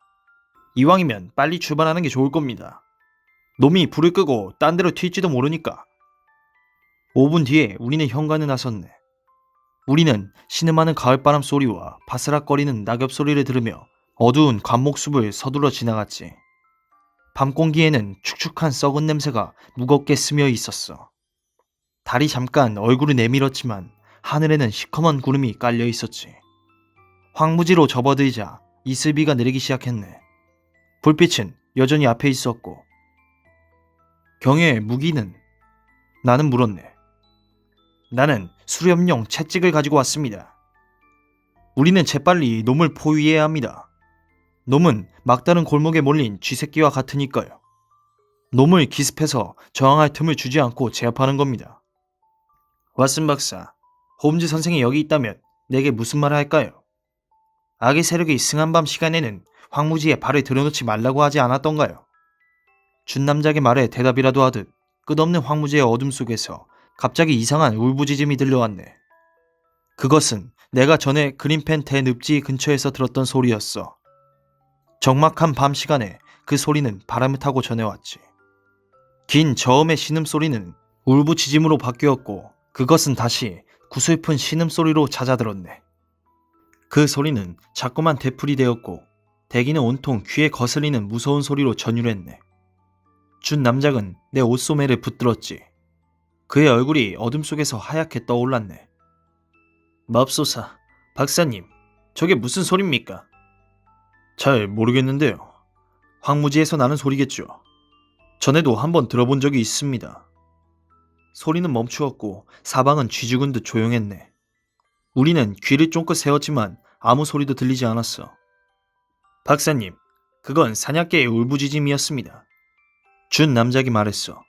이왕이면 빨리 출발하는 게 좋을 겁니다. 놈이 불을 끄고 딴 데로 튈지도 모르니까. 5분 뒤에 우리는 현관에 나섰네. 우리는 신음하는 가을바람 소리와 바스락거리는 낙엽 소리를 들으며 어두운 관목숲을 서둘러 지나갔지. 밤 공기에는 축축한 썩은 냄새가 무겁게 스며 있었어. 달이 잠깐 얼굴을 내밀었지만 하늘에는 시커먼 구름이 깔려 있었지. 황무지로 접어들자 이슬비가 내리기 시작했네. 불빛은 여전히 앞에 있었고. 경의 무기는? 나는 물었네. 나는 수렴용 채찍을 가지고 왔습니다. 우리는 재빨리 놈을 포위해야 합니다. 놈은 막다른 골목에 몰린 쥐새끼와 같으니까요. 놈을 기습해서 저항할 틈을 주지 않고 제압하는 겁니다. 왓슨 박사, 홈즈 선생이 여기 있다면 내게 무슨 말을 할까요? 악의 세력이 승한 밤 시간에는 황무지에 발을 들여놓지 말라고 하지 않았던가요? 준 남작의 말에 대답이라도 하듯 끝없는 황무지의 어둠 속에서 갑자기 이상한 울부짖음이 들려왔네. 그것은 내가 전에 그린펜 대늪지 근처에서 들었던 소리였어. 적막한 밤 시간에 그 소리는 바람을 타고 전해왔지. 긴 저음의 신음소리는 울부짖음으로 바뀌었고 그것은 다시 구슬픈 신음소리로 잦아들었네. 그 소리는 자꾸만 되풀이 되었고 대기는 온통 귀에 거슬리는 무서운 소리로 전율했네. 준 남작은 내 옷소매를 붙들었지. 그의 얼굴이 어둠 속에서 하얗게 떠올랐네. 맙소사, 박사님, 저게 무슨 소리입니까? 잘 모르겠는데요. 황무지에서 나는 소리겠죠. 전에도 한번 들어본 적이 있습니다. 소리는 멈추었고 사방은 쥐죽은 듯 조용했네. 우리는 귀를 쫑긋 세웠지만 아무 소리도 들리지 않았어. 박사님, 그건 사냥개의 울부짖음이었습니다. 준 남작이 말했어.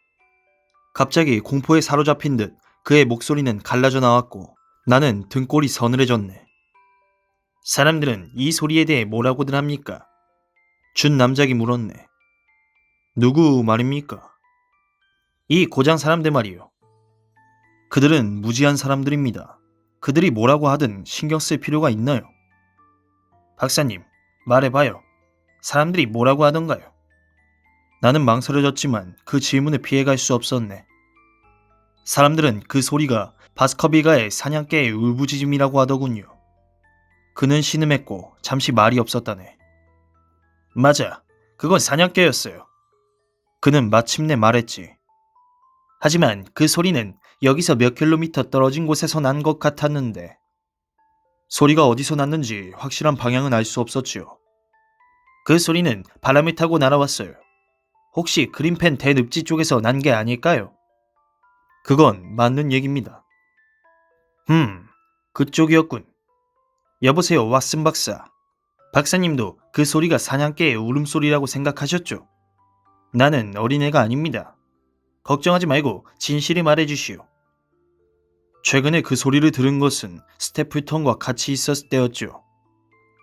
갑자기 공포에 사로잡힌 듯 그의 목소리는 갈라져 나왔고 나는 등골이 서늘해졌네. 사람들은 이 소리에 대해 뭐라고들 합니까? 준 남작이 물었네. 누구 말입니까? 이 고장 사람들 말이요. 그들은 무지한 사람들입니다. 그들이 뭐라고 하든 신경 쓸 필요가 있나요? 박사님, 말해봐요. 사람들이 뭐라고 하던가요? 나는 망설여졌지만 그 질문을 피해갈 수 없었네. 사람들은 그 소리가 바스커빌가의 사냥개의 울부짖음이라고 하더군요. 그는 신음했고 잠시 말이 없었다네. 맞아, 그건 사냥개였어요. 그는 마침내 말했지. 하지만 그 소리는 여기서 몇 킬로미터 떨어진 곳에서 난 것 같았는데 소리가 어디서 났는지 확실한 방향은 알 수 없었지요. 그 소리는 바람을 타고 날아왔어요. 혹시 그린펜 대늪지 쪽에서 난 게 아닐까요? 그건 맞는 얘기입니다. 그쪽이었군. 여보세요, 왓슨 박사. 박사님도 그 소리가 사냥개의 울음소리라고 생각하셨죠? 나는 어린애가 아닙니다. 걱정하지 말고 진실을 말해주시오. 최근에 그 소리를 들은 것은 스태플턴과 같이 있었을 때였죠.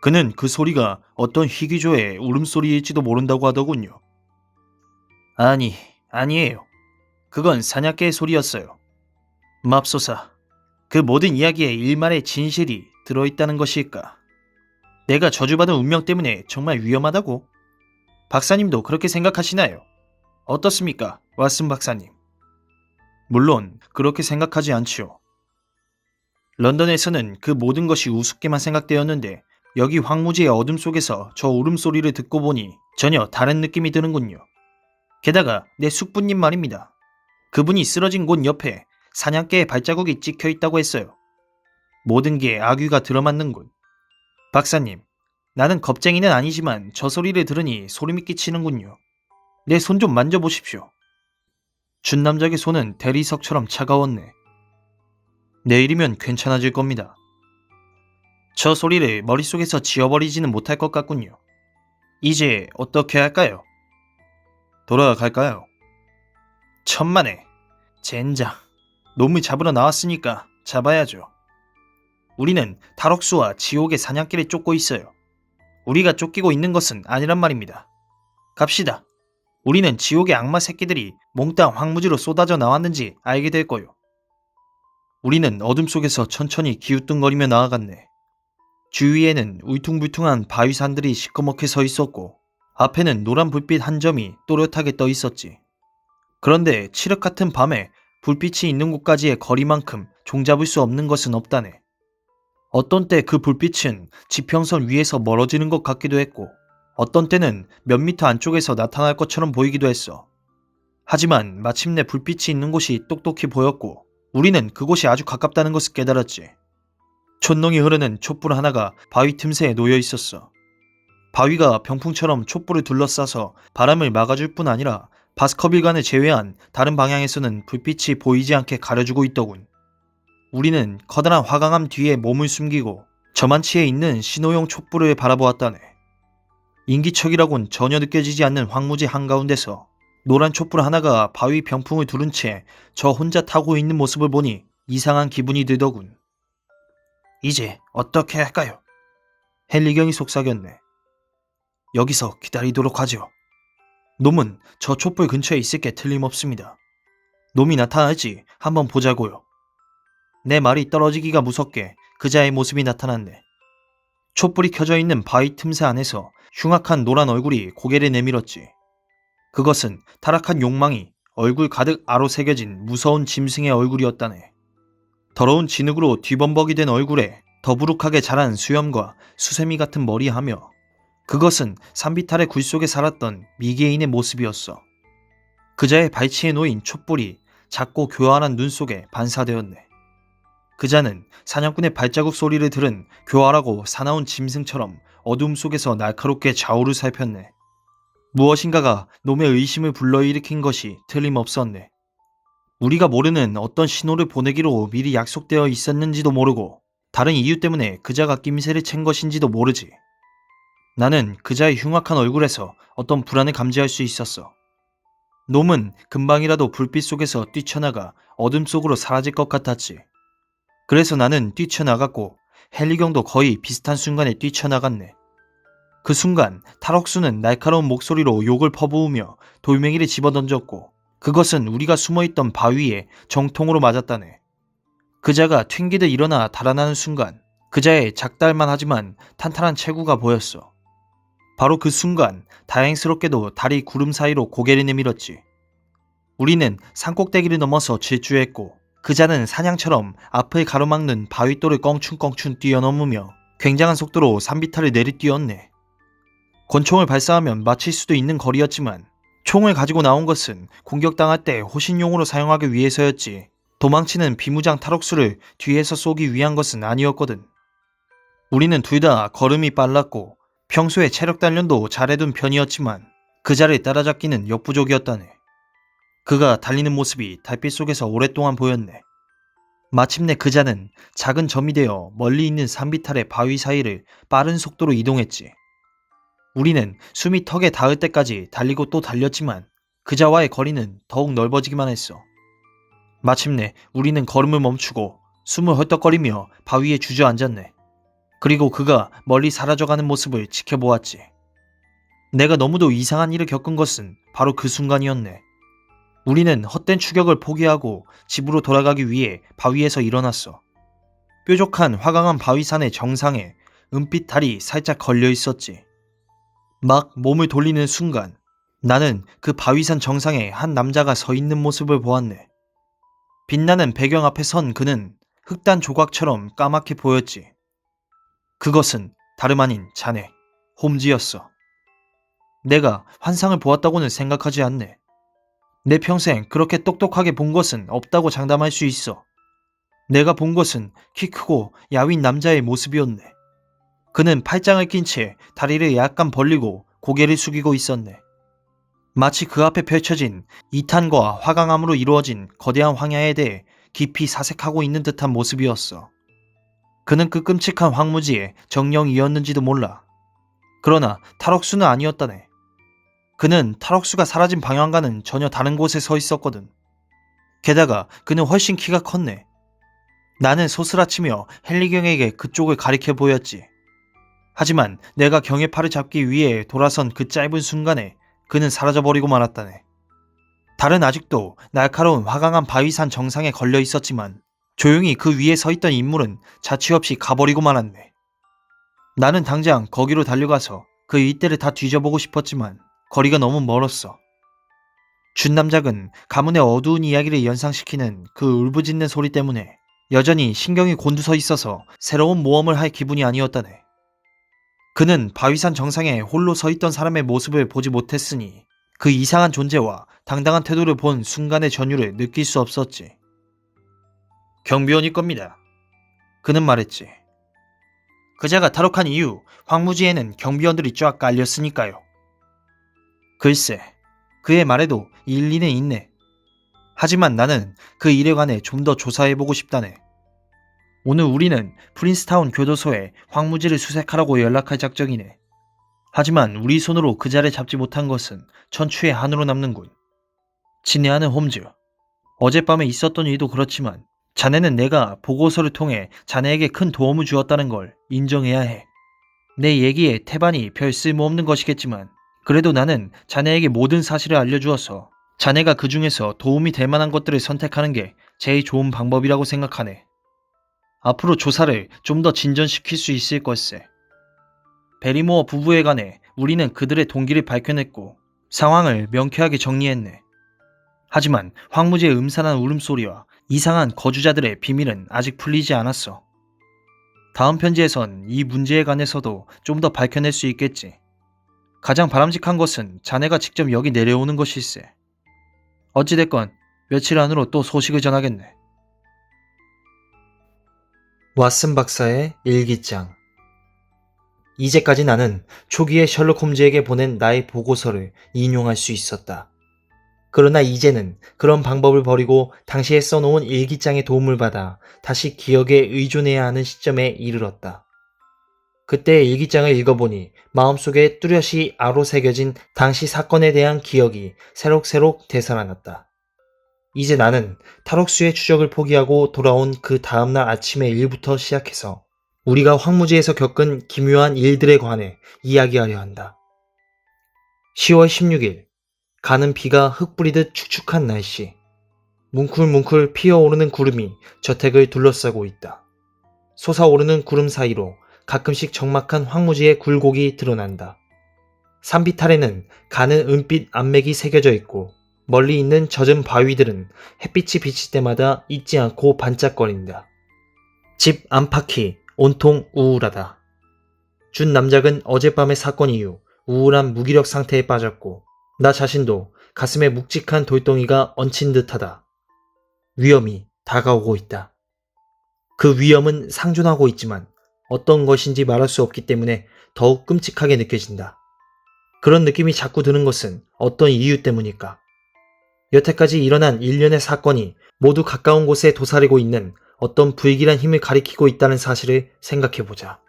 그는 그 소리가 어떤 희귀조의 울음소리일지도 모른다고 하더군요. 아니에요. 그건 사냥개의 소리였어요. 맙소사, 그 모든 이야기에 일말의 진실이 들어있다는 것일까? 내가 저주받은 운명 때문에 정말 위험하다고? 박사님도 그렇게 생각하시나요? 어떻습니까, 왓슨 박사님? 물론 그렇게 생각하지 않지요. 런던에서는 그 모든 것이 우습게만 생각되었는데 여기 황무지의 어둠 속에서 저 울음소리를 듣고 보니 전혀 다른 느낌이 드는군요. 게다가 내 숙부님 말입니다. 그분이 쓰러진 곳 옆에 사냥개의 발자국이 찍혀 있다고 했어요. 모든 게 아귀가 들어맞는 곳. 박사님, 나는 겁쟁이는 아니지만 저 소리를 들으니 소름이 끼치는군요. 내 손 좀 만져보십시오. 준남작의 손은 대리석처럼 차가웠네. 내일이면 괜찮아질 겁니다. 저 소리를 머릿속에서 지워버리지는 못할 것 같군요. 이제 어떻게 할까요? 돌아갈까요? 천만에. 젠장. 놈을 잡으러 나왔으니까 잡아야죠. 우리는 탈옥수와 지옥의 사냥길에 쫓고 있어요. 우리가 쫓기고 있는 것은 아니란 말입니다. 갑시다. 우리는 지옥의 악마 새끼들이 몽땅 황무지로 쏟아져 나왔는지 알게 될 거요. 우리는 어둠 속에서 천천히 기우뚱거리며 나아갔네. 주위에는 울퉁불퉁한 바위산들이 시커멓게 서 있었고 앞에는 노란 불빛 한 점이 또렷하게 떠 있었지. 그런데 칠흑 같은 밤에 불빛이 있는 곳까지의 거리만큼 종잡을 수 없는 것은 없다네. 어떤 때 그 불빛은 지평선 위에서 멀어지는 것 같기도 했고 어떤 때는 몇 미터 안쪽에서 나타날 것처럼 보이기도 했어. 하지만 마침내 불빛이 있는 곳이 똑똑히 보였고 우리는 그곳이 아주 가깝다는 것을 깨달았지. 촛농이 흐르는 촛불 하나가 바위 틈새에 놓여 있었어. 바위가 병풍처럼 촛불을 둘러싸서 바람을 막아줄 뿐 아니라 바스커빌간을 제외한 다른 방향에서는 불빛이 보이지 않게 가려주고 있더군. 우리는 커다란 화강암 뒤에 몸을 숨기고 저만치에 있는 신호용 촛불을 바라보았다네. 인기척이라곤 전혀 느껴지지 않는 황무지 한가운데서 노란 촛불 하나가 바위 병풍을 두른 채 저 혼자 타고 있는 모습을 보니 이상한 기분이 들더군. 이제 어떻게 할까요? 헨리경이 속삭였네. 여기서 기다리도록 하죠. 놈은 저 촛불 근처에 있을 게 틀림없습니다. 놈이 나타날지 한번 보자고요. 내 말이 떨어지기가 무섭게 그자의 모습이 나타났네. 촛불이 켜져 있는 바위 틈새 안에서 흉악한 노란 얼굴이 고개를 내밀었지. 그것은 타락한 욕망이 얼굴 가득 아로새겨진 무서운 짐승의 얼굴이었다네. 더러운 진흙으로 뒤범벅이 된 얼굴에 더부룩하게 자란 수염과 수세미 같은 머리하며 그것은 산비탈의 굴 속에 살았던 미개인의 모습이었어. 그자의 발치에 놓인 촛불이 작고 교활한 눈 속에 반사되었네. 그자는 사냥꾼의 발자국 소리를 들은 교활하고 사나운 짐승처럼 어둠 속에서 날카롭게 좌우를 살폈네. 무엇인가가 놈의 의심을 불러일으킨 것이 틀림없었네. 우리가 모르는 어떤 신호를 보내기로 미리 약속되어 있었는지도 모르고 다른 이유 때문에 그자가 낌새를 챈 것인지도 모르지. 나는 그자의 흉악한 얼굴에서 어떤 불안을 감지할 수 있었어. 놈은 금방이라도 불빛 속에서 뛰쳐나가 어둠 속으로 사라질 것 같았지. 그래서 나는 뛰쳐나갔고 헨리경도 거의 비슷한 순간에 뛰쳐나갔네. 그 순간 탈옥수는 날카로운 목소리로 욕을 퍼부으며 돌멩이를 집어던졌고 그것은 우리가 숨어있던 바위에 정통으로 맞았다네. 그자가 튕기듯 일어나 달아나는 순간 그자의 작달만 하지만 탄탄한 체구가 보였어. 바로 그 순간 다행스럽게도 달이 구름 사이로 고개를 내밀었지. 우리는 산꼭대기를 넘어서 질주했고 그자는 사냥처럼 앞을 가로막는 바위돌을 껑충껑충 뛰어넘으며 굉장한 속도로 산비탈을 내리뛰었네. 권총을 발사하면 맞힐 수도 있는 거리였지만 총을 가지고 나온 것은 공격당할 때 호신용으로 사용하기 위해서였지 도망치는 비무장 탈옥수를 뒤에서 쏘기 위한 것은 아니었거든. 우리는 둘 다 걸음이 빨랐고 평소에 체력 단련도 잘해둔 편이었지만 그자를 따라잡기는 역부족이었다네. 그가 달리는 모습이 달빛 속에서 오랫동안 보였네. 마침내 그자는 작은 점이 되어 멀리 있는 산비탈의 바위 사이를 빠른 속도로 이동했지. 우리는 숨이 턱에 닿을 때까지 달리고 또 달렸지만 그자와의 거리는 더욱 넓어지기만 했어. 마침내 우리는 걸음을 멈추고 숨을 헐떡거리며 바위에 주저앉았네. 그리고 그가 멀리 사라져가는 모습을 지켜보았지. 내가 너무도 이상한 일을 겪은 것은 바로 그 순간이었네. 우리는 헛된 추격을 포기하고 집으로 돌아가기 위해 바위에서 일어났어. 뾰족한 화강암 바위산의 정상에 은빛 달이 살짝 걸려 있었지. 막 몸을 돌리는 순간 나는 그 바위산 정상에 한 남자가 서 있는 모습을 보았네. 빛나는 배경 앞에 선 그는 흑단 조각처럼 까맣게 보였지. 그것은 다름 아닌 자네, 홈즈였어. 내가 환상을 보았다고는 생각하지 않네. 내 평생 그렇게 똑똑하게 본 것은 없다고 장담할 수 있어. 내가 본 것은 키 크고 야윈 남자의 모습이었네. 그는 팔짱을 낀 채 다리를 약간 벌리고 고개를 숙이고 있었네. 마치 그 앞에 펼쳐진 이탄과 화강암으로 이루어진 거대한 황야에 대해 깊이 사색하고 있는 듯한 모습이었어. 그는 그 끔찍한 황무지의 정령이었는지도 몰라. 그러나 탈옥수는 아니었다네. 그는 탈옥수가 사라진 방향과는 전혀 다른 곳에 서 있었거든. 게다가 그는 훨씬 키가 컸네. 나는 소스라치며 헨리경에게 그쪽을 가리켜 보였지. 하지만 내가 경의 팔을 잡기 위해 돌아선 그 짧은 순간에 그는 사라져버리고 말았다네. 달은 아직도 날카로운 화강암 바위산 정상에 걸려 있었지만 조용히 그 위에 서 있던 인물은 자취 없이 가버리고 말았네. 나는 당장 거기로 달려가서 그 일대를 다 뒤져보고 싶었지만 거리가 너무 멀었어. 준남작은 가문의 어두운 이야기를 연상시키는 그 울부짖는 소리 때문에 여전히 신경이 곤두서 있어서 새로운 모험을 할 기분이 아니었다네. 그는 바위산 정상에 홀로 서 있던 사람의 모습을 보지 못했으니 그 이상한 존재와 당당한 태도를 본 순간의 전율을 느낄 수 없었지. 경비원일 겁니다. 그는 말했지. 그자가 탈옥한 이후 황무지에는 경비원들이 쫙 깔렸으니까요. 글쎄, 그의 말에도 일리는 있네. 하지만 나는 그 일에 관해 좀 더 조사해보고 싶다네. 오늘 우리는 프린스타운 교도소에 황무지를 수색하라고 연락할 작정이네. 하지만 우리 손으로 그자를 잡지 못한 것은 천추의 한으로 남는군. 친애하는 홈즈, 어젯밤에 있었던 일도 그렇지만 자네는 내가 보고서를 통해 자네에게 큰 도움을 주었다는 걸 인정해야 해. 내 얘기에 태반이 별 쓸모없는 것이겠지만 그래도 나는 자네에게 모든 사실을 알려주어서 자네가 그 중에서 도움이 될 만한 것들을 선택하는 게 제일 좋은 방법이라고 생각하네. 앞으로 조사를 좀 더 진전시킬 수 있을 걸세. 베리모어 부부에 관해 우리는 그들의 동기를 밝혀냈고 상황을 명쾌하게 정리했네. 하지만 황무지의 음산한 울음소리와 이상한 거주자들의 비밀은 아직 풀리지 않았어. 다음 편지에선 이 문제에 관해서도 좀 더 밝혀낼 수 있겠지. 가장 바람직한 것은 자네가 직접 여기 내려오는 것일세. 어찌됐건 며칠 안으로 또 소식을 전하겠네. 왓슨 박사의 일기장. 이제까지 나는 초기에 셜록 홈즈에게 보낸 나의 보고서를 인용할 수 있었다. 그러나 이제는 그런 방법을 버리고 당시에 써놓은 일기장의 도움을 받아 다시 기억에 의존해야 하는 시점에 이르렀다. 그때의 일기장을 읽어보니 마음속에 뚜렷이 아로새겨진 당시 사건에 대한 기억이 새록새록 되살아났다. 이제 나는 탈옥수의 추적을 포기하고 돌아온 그 다음날 아침의 일부터 시작해서 우리가 황무지에서 겪은 기묘한 일들에 관해 이야기하려 한다. 10월 16일, 가는 비가 흙 뿌리듯 축축한 날씨. 뭉클뭉클 피어오르는 구름이 저택을 둘러싸고 있다. 솟아오르는 구름 사이로 가끔씩 적막한 황무지의 굴곡이 드러난다. 산비탈에는 가는 은빛 암맥이 새겨져 있고 멀리 있는 젖은 바위들은 햇빛이 비칠 때마다 잊지 않고 반짝거린다. 집 안팎이 온통 우울하다. 준 남작은 어젯밤의 사건 이후 우울한 무기력 상태에 빠졌고 나 자신도 가슴에 묵직한 돌덩이가 얹힌 듯하다. 위험이 다가오고 있다. 그 위험은 상존하고 있지만 어떤 것인지 말할 수 없기 때문에 더욱 끔찍하게 느껴진다. 그런 느낌이 자꾸 드는 것은 어떤 이유 때문일까? 여태까지 일어난 일련의 사건이 모두 가까운 곳에 도사리고 있는 어떤 불길한 힘을 가리키고 있다는 사실을 생각해보자.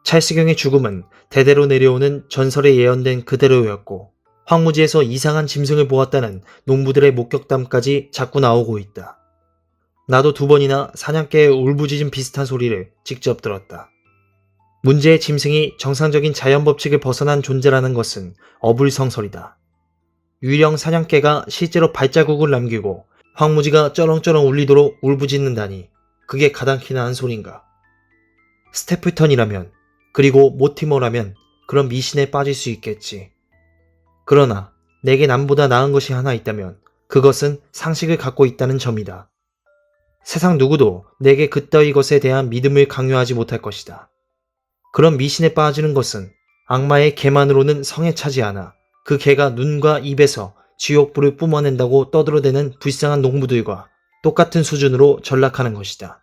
찰스경의 죽음은 대대로 내려오는 전설에 예언된 그대로였고 황무지에서 이상한 짐승을 보았다는 농부들의 목격담까지 자꾸 나오고 있다. 나도 2번이나 사냥개의 울부짖음 비슷한 소리를 직접 들었다. 문제의 짐승이 정상적인 자연 법칙을 벗어난 존재라는 것은 어불성설이다. 유령 사냥개가 실제로 발자국을 남기고 황무지가 쩌렁쩌렁 울리도록 울부짖는다니 그게 가당키나 한 소린가. 스태플턴이라면 그리고 모티머라면 그런 미신에 빠질 수 있겠지. 그러나 내게 남보다 나은 것이 하나 있다면 그것은 상식을 갖고 있다는 점이다. 세상 누구도 내게 그따위 것에 대한 믿음을 강요하지 못할 것이다. 그런 미신에 빠지는 것은 악마의 개만으로는 성에 차지 않아 그 개가 눈과 입에서 지옥불을 뿜어낸다고 떠들어대는 불쌍한 농부들과 똑같은 수준으로 전락하는 것이다.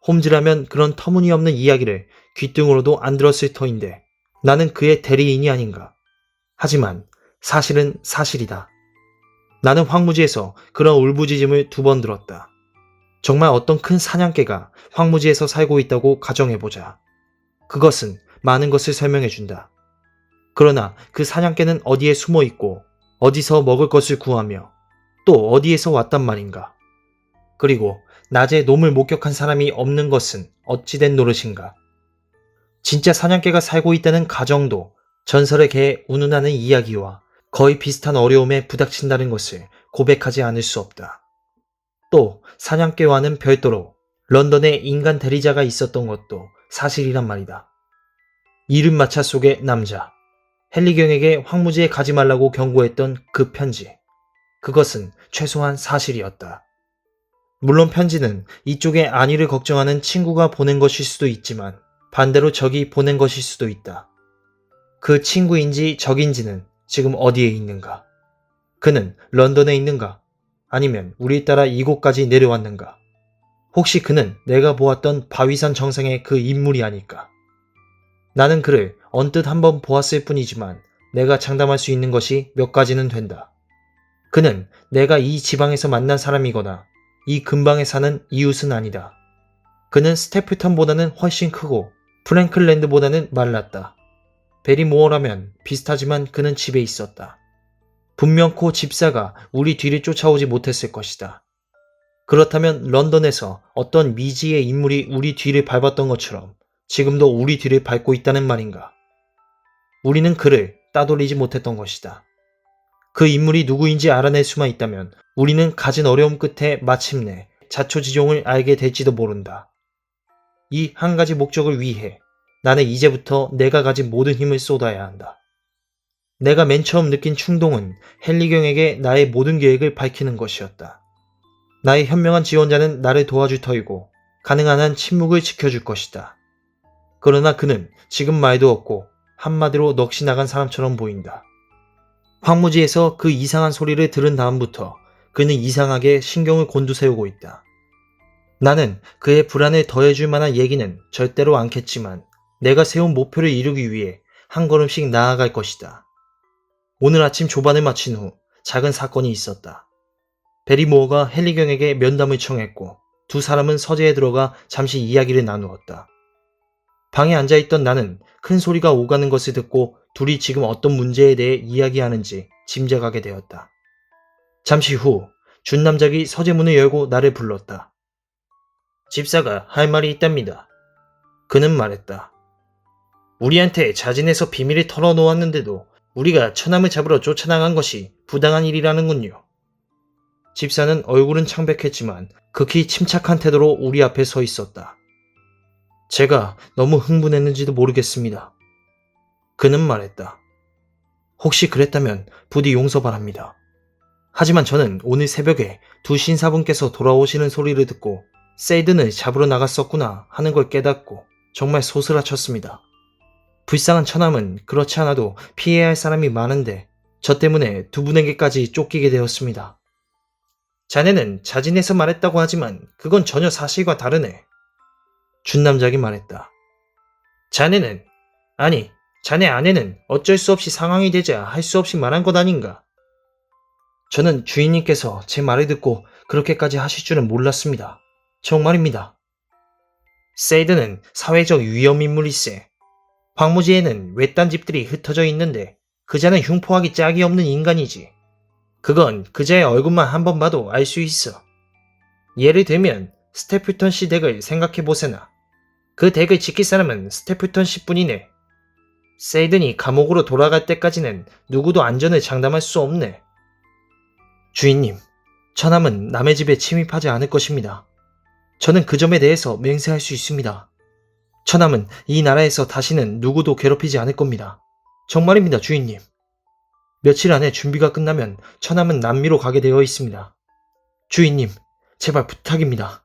홈즈라면 그런 터무니없는 이야기를 귓등으로도 안 들었을 터인데 나는 그의 대리인이 아닌가. 하지만 사실은 사실이다. 나는 황무지에서 그런 울부짖음을 2번 들었다. 정말 어떤 큰 사냥개가 황무지에서 살고 있다고 가정해보자. 그것은 많은 것을 설명해준다. 그러나 그 사냥개는 어디에 숨어 있고 어디서 먹을 것을 구하며 또 어디에서 왔단 말인가. 그리고 낮에 놈을 목격한 사람이 없는 것은 어찌된 노릇인가. 진짜 사냥개가 살고 있다는 가정도 전설의 개의 운운하는 이야기와 거의 비슷한 어려움에 부닥친다는 것을 고백하지 않을 수 없다. 또 사냥개와는 별도로 런던에 인간 대리자가 있었던 것도 사실이란 말이다. 이름마차 속의 남자, 헨리경에게 황무지에 가지 말라고 경고했던 그 편지. 그것은 최소한 사실이었다. 물론 편지는 이쪽의 안위를 걱정하는 친구가 보낸 것일 수도 있지만 반대로 적이 보낸 것일 수도 있다. 그 친구인지 적인지는 지금 어디에 있는가? 그는 런던에 있는가? 아니면 우리 따라 이곳까지 내려왔는가? 혹시 그는 내가 보았던 바위산 정상의 그 인물이 아닐까? 나는 그를 언뜻 한번 보았을 뿐이지만 내가 장담할 수 있는 것이 몇 가지는 된다. 그는 내가 이 지방에서 만난 사람이거나 이 근방에 사는 이웃은 아니다. 그는 스태프턴보다는 훨씬 크고 프랭클랜드보다는 말랐다. 베리모어라면 비슷하지만 그는 집에 있었다. 분명코 집사가 우리 뒤를 쫓아오지 못했을 것이다. 그렇다면 런던에서 어떤 미지의 인물이 우리 뒤를 밟았던 것처럼 지금도 우리 뒤를 밟고 있다는 말인가. 우리는 그를 따돌리지 못했던 것이다. 그 인물이 누구인지 알아낼 수만 있다면 우리는 가진 어려움 끝에 마침내 자초지종을 알게 될지도 모른다. 이 한 가지 목적을 위해 나는 이제부터 내가 가진 모든 힘을 쏟아야 한다. 내가 맨 처음 느낀 충동은 헨리경에게 나의 모든 계획을 밝히는 것이었다. 나의 현명한 지원자는 나를 도와줄 터이고 가능한 한 침묵을 지켜줄 것이다. 그러나 그는 지금 말도 없고 한마디로 넋이 나간 사람처럼 보인다. 황무지에서 그 이상한 소리를 들은 다음부터 그는 이상하게 신경을 곤두세우고 있다. 나는 그의 불안을 더해줄 만한 얘기는 절대로 않겠지만 내가 세운 목표를 이루기 위해 한 걸음씩 나아갈 것이다. 오늘 아침 조반을 마친 후 작은 사건이 있었다. 베리모어가 헨리경에게 면담을 청했고 2 사람은 서재에 들어가 잠시 이야기를 나누었다. 방에 앉아있던 나는 큰 소리가 오가는 것을 듣고 둘이 지금 어떤 문제에 대해 이야기하는지 짐작하게 되었다. 잠시 후 준남작이 서재 문을 열고 나를 불렀다. 집사가 할 말이 있답니다. 그는 말했다. 우리한테 자진해서 비밀을 털어놓았는데도 우리가 처남을 잡으러 쫓아나간 것이 부당한 일이라는군요. 집사는 얼굴은 창백했지만 극히 침착한 태도로 우리 앞에 서 있었다. 제가 너무 흥분했는지도 모르겠습니다. 그는 말했다. 혹시 그랬다면 부디 용서 바랍니다. 하지만 저는 오늘 새벽에 2 신사분께서 돌아오시는 소리를 듣고 세이든을 잡으러 나갔었구나 하는 걸 깨닫고 정말 소스라쳤습니다. 불쌍한 처남은 그렇지 않아도 피해야 할 사람이 많은데 저 때문에 2 분에게까지 쫓기게 되었습니다. 자네는 자진해서 말했다고 하지만 그건 전혀 사실과 다르네. 준남작이 말했다. 자네는, 아니 자네 아내는 어쩔 수 없이 상황이 되자 할 수 없이 말한 것 아닌가. 저는 주인님께서 제 말을 듣고 그렇게까지 하실 줄은 몰랐습니다. 정말입니다. 세이드는 사회적 위험인물일세. 황무지에는 외딴 집들이 흩어져 있는데 그자는 흉포하기 짝이 없는 인간이지. 그건 그자의 얼굴만 한번 봐도 알 수 있어. 예를 들면 스태플턴 씨 댁을 생각해보세나. 그 댁을 지킬 사람은 스태플턴 씨뿐이네. 세이든이 감옥으로 돌아갈 때까지는 누구도 안전을 장담할 수 없네. 주인님, 처남은 남의 집에 침입하지 않을 것입니다. 저는 그 점에 대해서 맹세할 수 있습니다. 처남은 이 나라에서 다시는 누구도 괴롭히지 않을 겁니다. 정말입니다, 주인님. 며칠 안에 준비가 끝나면 처남은 남미로 가게 되어 있습니다. 주인님, 제발 부탁입니다.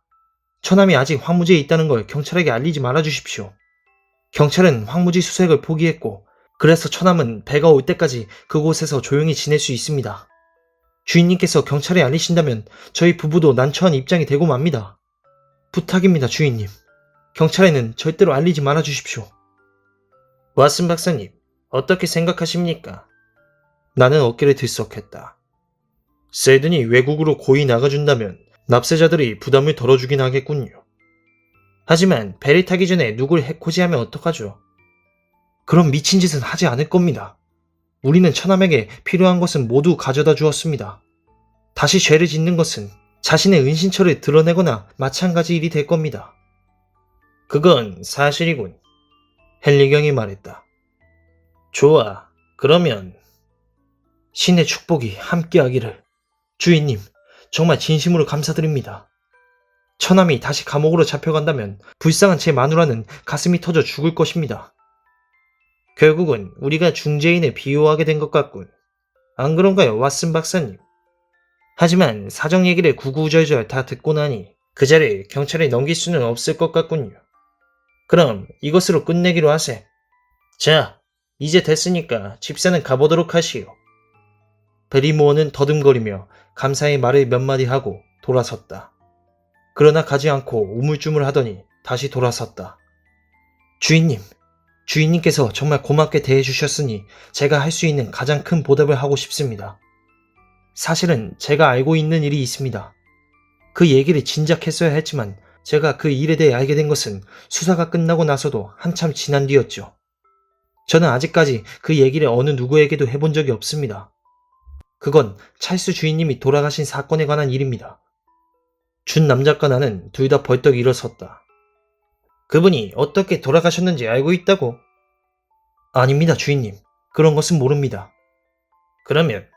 처남이 아직 황무지에 있다는 걸 경찰에게 알리지 말아주십시오. 경찰은 황무지 수색을 포기했고 그래서 처남은 배가 올 때까지 그곳에서 조용히 지낼 수 있습니다. 주인님께서 경찰에 알리신다면 저희 부부도 난처한 입장이 되고 맙니다. 부탁입니다, 주인님. 경찰에는 절대로 알리지 말아 주십시오. 왓슨 박사님, 어떻게 생각하십니까? 나는 어깨를 들썩했다. 세든이 외국으로 고이 나가준다면 납세자들이 부담을 덜어주긴 하겠군요. 하지만 배를 타기 전에 누굴 해코지하면 어떡하죠? 그럼 미친 짓은 하지 않을 겁니다. 우리는 처남에게 필요한 것은 모두 가져다 주었습니다. 다시 죄를 짓는 것은 자신의 은신처를 드러내거나 마찬가지 일이 될 겁니다. 그건 사실이군. 헨리경이 말했다. 좋아, 그러면 신의 축복이 함께하기를. 주인님, 정말 진심으로 감사드립니다. 처남이 다시 감옥으로 잡혀간다면 불쌍한 제 마누라는 가슴이 터져 죽을 것입니다. 결국은 우리가 중재인을 비호하게 된 것 같군. 안 그런가요, 왓슨 박사님? 하지만 사정 얘기를 구구절절 다 듣고 나니 그 자리를 경찰에 넘길 수는 없을 것 같군요. 그럼 이것으로 끝내기로 하세. 자, 이제 됐으니까 집사는 가보도록 하시오. 베리모어는 더듬거리며 감사의 말을 몇 마디 하고 돌아섰다. 그러나 가지 않고 우물쭈물하더니 다시 돌아섰다. 주인님, 주인님께서 정말 고맙게 대해주셨으니 제가 할 수 있는 가장 큰 보답을 하고 싶습니다. 사실은 제가 알고 있는 일이 있습니다. 그 얘기를 진작 했어야 했지만 제가 그 일에 대해 알게 된 것은 수사가 끝나고 나서도 한참 지난 뒤였죠. 저는 아직까지 그 얘기를 어느 누구에게도 해본 적이 없습니다. 그건 찰스 주인님이 돌아가신 사건에 관한 일입니다. 준 남작과 나는 둘 다 벌떡 일어섰다. 그분이 어떻게 돌아가셨는지 알고 있다고? 아닙니다, 주인님. 그런 것은 모릅니다. 그러면?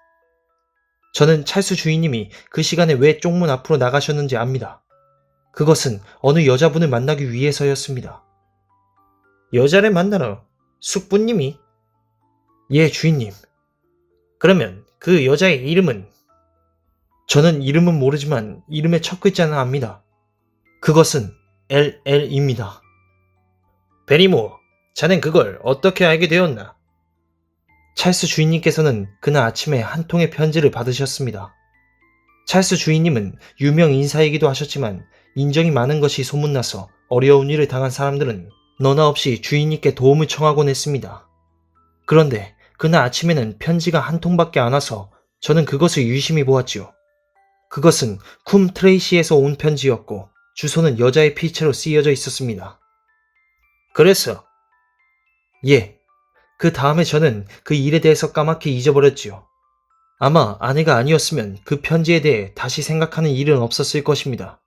저는 찰스 주인님이 그 시간에 왜 쪽문 앞으로 나가셨는지 압니다. 그것은 어느 여자분을 만나기 위해서였습니다. 여자를 만나러? 숙부님이? 예, 주인님. 그러면 그 여자의 이름은? 저는 이름은 모르지만 이름의 첫 글자는 압니다. 그것은 LL입니다. 베리모어, 자넨 그걸 어떻게 알게 되었나? 찰스 주인님께서는 그날 아침에 한 통의 편지를 받으셨습니다. 찰스 주인님은 유명 인사이기도 하셨지만 인정이 많은 것이 소문나서 어려운 일을 당한 사람들은 너나 없이 주인님께 도움을 청하곤 했습니다. 그런데 그날 아침에는 편지가 한 통밖에 안 와서 저는 그것을 유심히 보았지요. 그것은 쿰 트레이시에서 온 편지였고 주소는 여자의 필체로 쓰여져 있었습니다. 그래서? 예. 그 다음에 저는 그 일에 대해서 까맣게 잊어버렸지요. 아마 아내가 아니었으면 그 편지에 대해 다시 생각하는 일은 없었을 것입니다.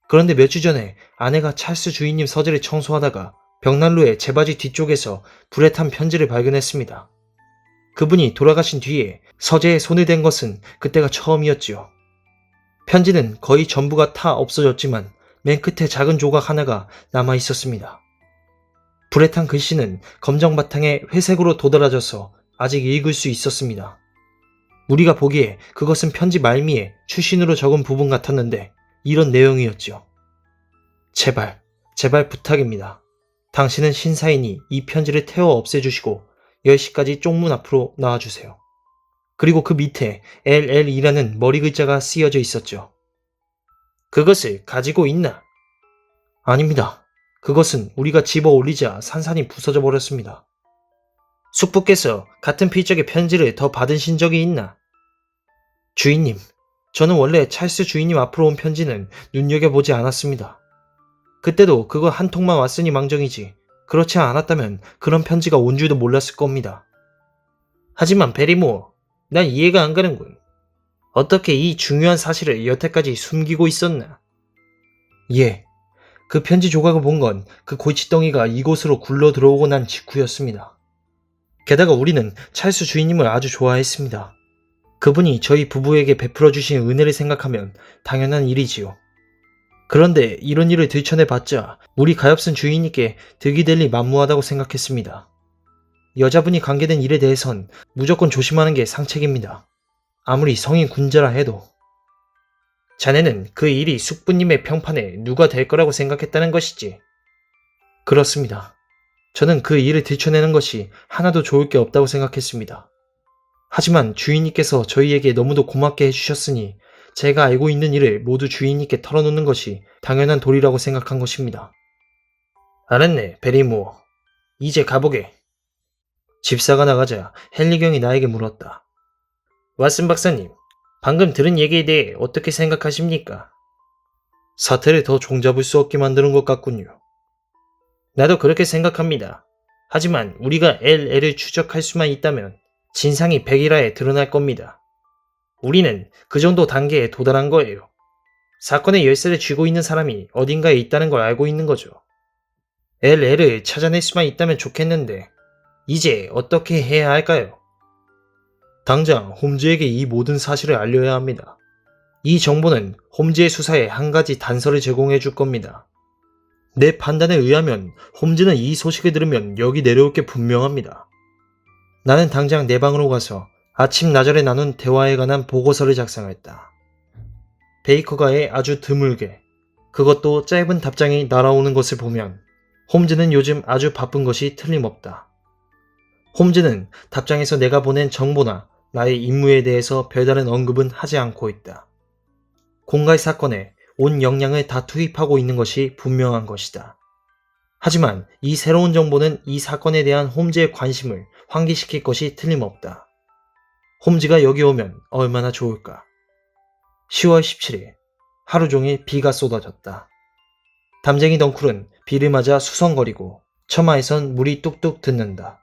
그런데 몇 주 전에 아내가 찰스 주인님 서재를 청소하다가 벽난로의 제 바지 뒤쪽에서 불에 탄 편지를 발견했습니다. 그분이 돌아가신 뒤에 서재에 손을 댄 것은 그때가 처음이었지요. 편지는 거의 전부가 타 없어졌지만 맨 끝에 작은 조각 하나가 남아 있었습니다. 불에 탄 글씨는 검정 바탕에 회색으로 도드라져서 아직 읽을 수 있었습니다. 우리가 보기에 그것은 편지 말미에 추신으로 적은 부분 같았는데 이런 내용이었죠. 제발, 제발 부탁입니다. 당신은 신사이니 이 편지를 태워 없애주시고 10시까지 쪽문 앞으로 나와주세요. 그리고 그 밑에 LL이라는 머리 글자가 쓰여져 있었죠. 그것을 가지고 있나? 아닙니다. 그것은 우리가 집어 올리자 산산이 부서져 버렸습니다. 숙부께서 같은 필적의 편지를 더 받으신 적이 있나? 주인님, 저는 원래 찰스 주인님 앞으로 온 편지는 눈여겨보지 않았습니다. 그때도 그거 한 통만 왔으니 망정이지 그렇지 않았다면 그런 편지가 온 줄도 몰랐을 겁니다. 하지만 베리모어, 난 이해가 안 가는군. 어떻게 이 중요한 사실을 여태까지 숨기고 있었나? 예, 그 편지 조각을 본 건 그 골칫덩이가 이곳으로 굴러 들어오고 난 직후였습니다. 게다가 우리는 찰스 주인님을 아주 좋아했습니다. 그분이 저희 부부에게 베풀어 주신 은혜를 생각하면 당연한 일이지요. 그런데 이런 일을 들춰내봤자 우리 가엾은 주인님께 득이 될 리 만무하다고 생각했습니다. 여자분이 관계된 일에 대해선 무조건 조심하는 게 상책입니다. 아무리 성인 군자라 해도. 자네는 그 일이 숙부님의 평판에 누가 될 거라고 생각했다는 것이지? 그렇습니다. 저는 그 일을 들춰내는 것이 하나도 좋을 게 없다고 생각했습니다. 하지만 주인님께서 저희에게 너무도 고맙게 해주셨으니 제가 알고 있는 일을 모두 주인님께 털어놓는 것이 당연한 도리라고 생각한 것입니다. 알았네, 베리모어. 이제 가보게. 집사가 나가자 헨리경이 나에게 물었다. 왓슨 박사님, 방금 들은 얘기에 대해 어떻게 생각하십니까? 사태를 더 종잡을 수 없게 만드는 것 같군요. 나도 그렇게 생각합니다. 하지만 우리가 LL을 추적할 수만 있다면 진상이 백일화에 드러날 겁니다. 우리는 그 정도 단계에 도달한 거예요. 사건의 열쇠를 쥐고 있는 사람이 어딘가에 있다는 걸 알고 있는 거죠. LL을 찾아낼 수만 있다면 좋겠는데 이제 어떻게 해야 할까요? 당장 홈즈에게 이 모든 사실을 알려야 합니다. 이 정보는 홈즈의 수사에 한 가지 단서를 제공해 줄 겁니다. 내 판단에 의하면 홈즈는 이 소식을 들으면 여기 내려올 게 분명합니다. 나는 당장 내 방으로 가서 아침 나절에 나눈 대화에 관한 보고서를 작성했다. 베이커가에 아주 드물게, 그것도 짧은 답장이 날아오는 것을 보면 홈즈는 요즘 아주 바쁜 것이 틀림없다. 홈즈는 답장에서 내가 보낸 정보나 나의 임무에 대해서 별다른 언급은 하지 않고 있다. 공갈 사건에 온 역량을 다 투입하고 있는 것이 분명한 것이다. 하지만 이 새로운 정보는 이 사건에 대한 홈즈의 관심을 환기시킬 것이 틀림없다. 홈즈가 여기 오면 얼마나 좋을까. 10월 17일, 하루 종일 비가 쏟아졌다. 담쟁이 덩쿨은 비를 맞아 수성거리고 처마에선 물이 뚝뚝 듣는다.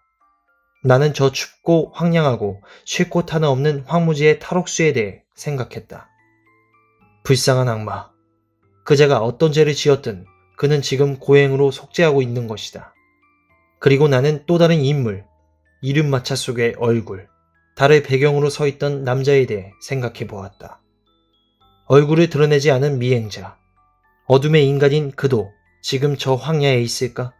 나는 저 춥고 황량하고 쉴 곳 하나 없는 황무지의 탈옥수에 대해 생각했다. 불쌍한 악마. 그자가 어떤 죄를 지었든 그는 지금 고행으로 속죄하고 있는 것이다. 그리고 나는 또 다른 인물, 이름마차 속의 얼굴, 달을 배경으로 서 있던 남자에 대해 생각해 보았다. 얼굴을 드러내지 않은 미행자, 어둠의 인간인 그도 지금 저 황야에 있을까?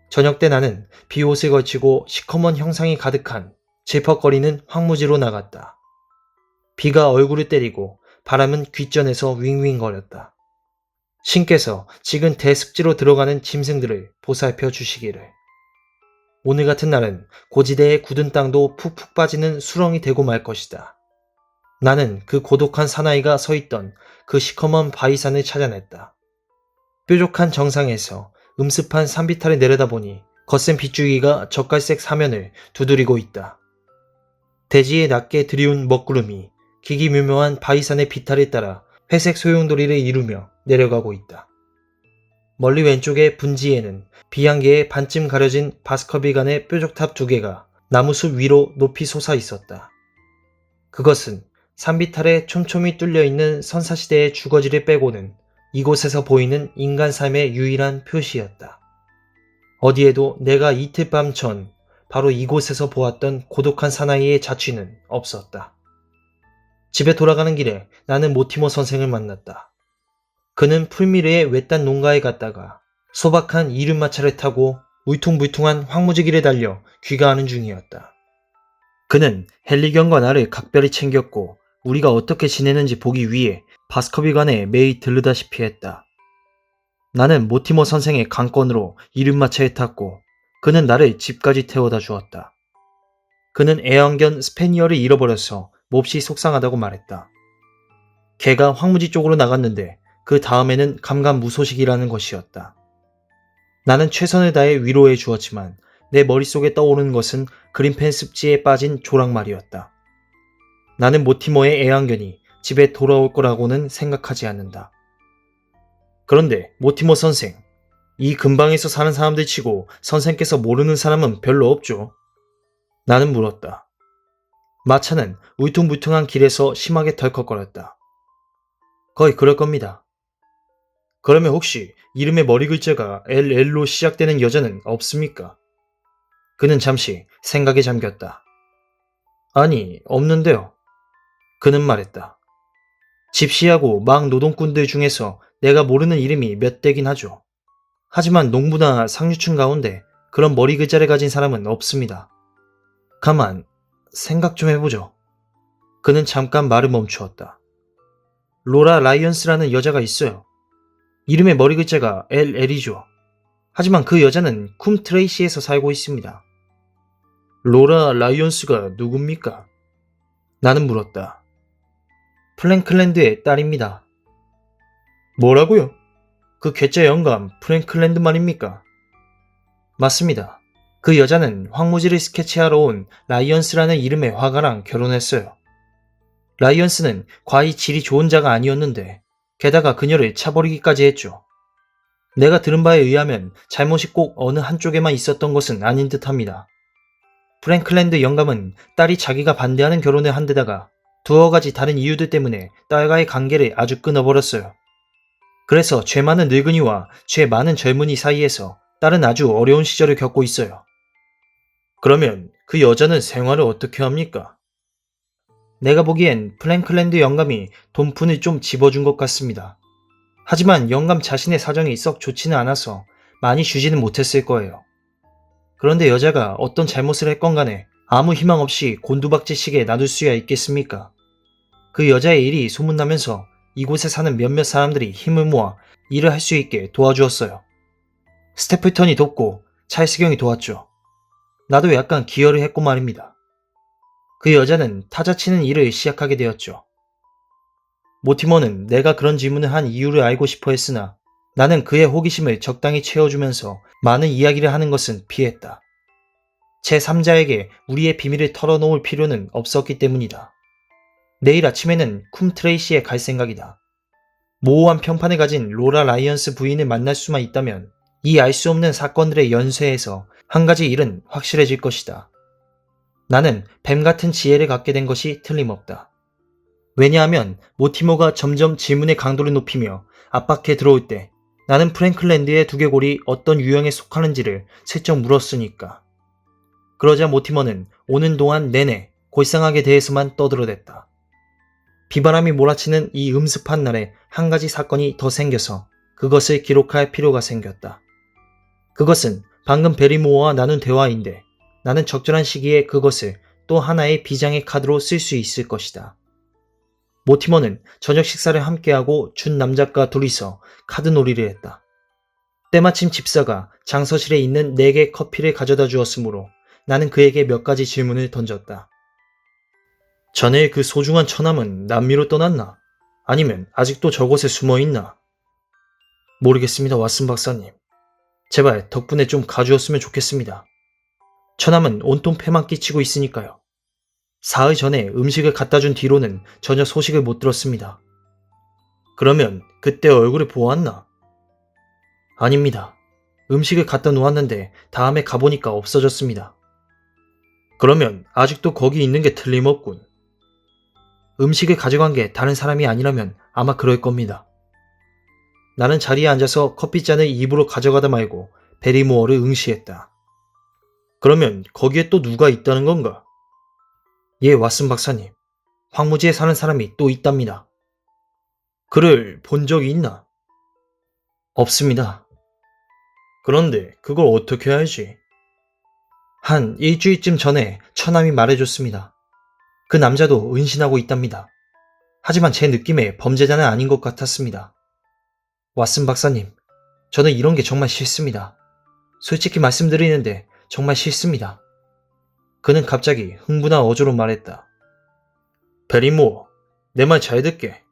저녁 때 나는 비옷을 걸치고 시커먼 형상이 가득한 질퍽거리는 황무지로 나갔다. 비가 얼굴을 때리고 바람은 귓전에서 윙윙거렸다. 신께서 지금 대습지로 들어가는 짐승들을 보살펴 주시기를. 오늘 같은 날은 고지대의 굳은 땅도 푹푹 빠지는 수렁이 되고 말 것이다. 나는 그 고독한 사나이가 서 있던 그 시커먼 바위산을 찾아냈다. 뾰족한 정상에서 음습한 산비탈을 내려다보니 거센 빗줄기가 젓갈색 사면을 두드리고 있다. 대지에 낮게 들이운 먹구름이 기기묘묘한 바위산의 비탈에 따라 회색 소용돌이를 이루며 내려가고 있다. 멀리 왼쪽의 분지에는 비양계에 반쯤 가려진 바스커비간의 뾰족탑 2개가 나무숲 위로 높이 솟아 있었다. 그것은 산비탈에 촘촘히 뚫려있는 선사시대의 주거지를 빼고는 이곳에서 보이는 인간 삶의 유일한 표시였다. 어디에도 내가 이틀 밤 전 바로 이곳에서 보았던 고독한 사나이의 자취는 없었다. 집에 돌아가는 길에 나는 모티머 선생을 만났다. 그는 풀미르의 외딴 농가에 갔다가 소박한 이륜마차를 타고 울퉁불퉁한 황무지길에 달려 귀가하는 중이었다. 그는 헨리경과 나를 각별히 챙겼고 우리가 어떻게 지내는지 보기 위해 바스커비관에 매일 들르다시피 했다. 나는 모티머 선생의 강권으로 이륜마차에 탔고 그는 나를 집까지 태워다 주었다. 그는 애완견 스페니얼을 잃어버려서 몹시 속상하다고 말했다. 걔가 황무지 쪽으로 나갔는데 그 다음에는 감감무소식이라는 것이었다. 나는 최선을 다해 위로해 주었지만 내 머릿속에 떠오르는 것은 그린펜 습지에 빠진 조랑말이었다. 나는 모티머의 애완견이 집에 돌아올 거라고는 생각하지 않는다. 그런데 모티머 선생, 이 근방에서 사는 사람들 치고 선생께서 모르는 사람은 별로 없죠? 나는 물었다. 마차는 울퉁불퉁한 길에서 심하게 덜컥거렸다. 거의 그럴 겁니다. 그러면 혹시 이름의 머리 글자가 LL로 시작되는 여자는 없습니까? 그는 잠시 생각에 잠겼다. 아니, 없는데요. 그는 말했다. 집시하고 막 노동꾼들 중에서 내가 모르는 이름이 몇 대긴 하죠. 하지만 농부나 상류층 가운데 그런 머리 글자를 가진 사람은 없습니다. 가만, 생각 좀 해보죠. 그는 잠깐 말을 멈추었다. 로라 라이언스라는 여자가 있어요. 이름의 머리 글자가 LL이죠. 하지만 그 여자는 쿰 트레이시에서 살고 있습니다. 로라 라이언스가 누굽니까? 나는 물었다. 플랭클랜드의 딸입니다. 뭐라고요? 그 괴짜 영감 프랭클랜드 말입니까? 맞습니다. 그 여자는 황무지를 스케치하러 온 라이언스라는 이름의 화가랑 결혼했어요. 라이언스는 과히 질이 좋은 자가 아니었는데 게다가 그녀를 차버리기까지 했죠. 내가 들은 바에 의하면 잘못이 꼭 어느 한쪽에만 있었던 것은 아닌 듯합니다. 프랭클랜드 영감은 딸이 자기가 반대하는 결혼을 한 데다가 두어 가지 다른 이유들 때문에 딸과의 관계를 아주 끊어버렸어요. 그래서 죄 많은 늙은이와 죄 많은 젊은이 사이에서 딸은 아주 어려운 시절을 겪고 있어요. 그러면 그 여자는 생활을 어떻게 합니까? 내가 보기엔 프랭클랜드 영감이 돈푼을 좀 집어준 것 같습니다. 하지만 영감 자신의 사정이 썩 좋지는 않아서 많이 주지는 못했을 거예요. 그런데 여자가 어떤 잘못을 했건 간에 아무 희망 없이 곤두박질식에 놔둘 수야 있겠습니까? 그 여자의 일이 소문나면서 이곳에 사는 몇몇 사람들이 힘을 모아 일을 할 수 있게 도와주었어요. 스테플턴이 돕고 찰스경이 도왔죠. 나도 약간 기여를 했고 말입니다. 그 여자는 타자 치는 일을 시작하게 되었죠. 모티머는 내가 그런 질문을 한 이유를 알고 싶어 했으나 나는 그의 호기심을 적당히 채워주면서 많은 이야기를 하는 것은 피했다. 제3자에게 우리의 비밀을 털어놓을 필요는 없었기 때문이다. 내일 아침에는 쿰 트레이시에 갈 생각이다. 모호한 평판을 가진 로라 라이언스 부인을 만날 수만 있다면 이 알 수 없는 사건들의 연쇄에서 한 가지 일은 확실해질 것이다. 나는 뱀 같은 지혜를 갖게 된 것이 틀림없다. 왜냐하면 모티머가 점점 질문의 강도를 높이며 압박해 들어올 때 나는 프랭클랜드의 두개골이 어떤 유형에 속하는지를 슬쩍 물었으니까. 그러자 모티머는 오는 동안 내내 골상학에 대해서만 떠들어댔다. 비바람이 몰아치는 이 음습한 날에 한 가지 사건이 더 생겨서 그것을 기록할 필요가 생겼다. 그것은 방금 베리모어와 나눈 대화인데 나는 적절한 시기에 그것을 또 하나의 비장의 카드로 쓸 수 있을 것이다. 모티머는 저녁 식사를 함께하고 준 남작과 둘이서 카드놀이를 했다. 때마침 집사가 장서실에 있는 4개 커피를 가져다 주었으므로 나는 그에게 몇 가지 질문을 던졌다. 자네의 그 소중한 처남은 남미로 떠났나? 아니면 아직도 저곳에 숨어있나? 모르겠습니다, 왓슨 박사님. 제발 덕분에 좀 가주었으면 좋겠습니다. 처남은 온통 패만 끼치고 있으니까요. 사흘 전에 음식을 갖다 준 뒤로는 전혀 소식을 못 들었습니다. 그러면 그때 얼굴을 보았나? 아닙니다. 음식을 갖다 놓았는데 다음에 가보니까 없어졌습니다. 그러면 아직도 거기 있는 게 틀림없군. 음식을 가져간 게 다른 사람이 아니라면 아마 그럴 겁니다. 나는 자리에 앉아서 커피잔을 입으로 가져가다 말고 베리모어를 응시했다. 그러면 거기에 또 누가 있다는 건가? 예, 왓슨 박사님. 황무지에 사는 사람이 또 있답니다. 그를 본 적이 있나? 없습니다. 그런데 그걸 어떻게 알지? 한 일주일쯤 전에 처남이 말해줬습니다. 그 남자도 은신하고 있답니다. 하지만 제 느낌에 범죄자는 아닌 것 같았습니다. 왓슨 박사님, 저는 이런 게 정말 싫습니다. 솔직히 말씀드리는데 정말 싫습니다. 그는 갑자기 흥분한 어조로 말했다. 베리모어, 내 말 잘 듣게.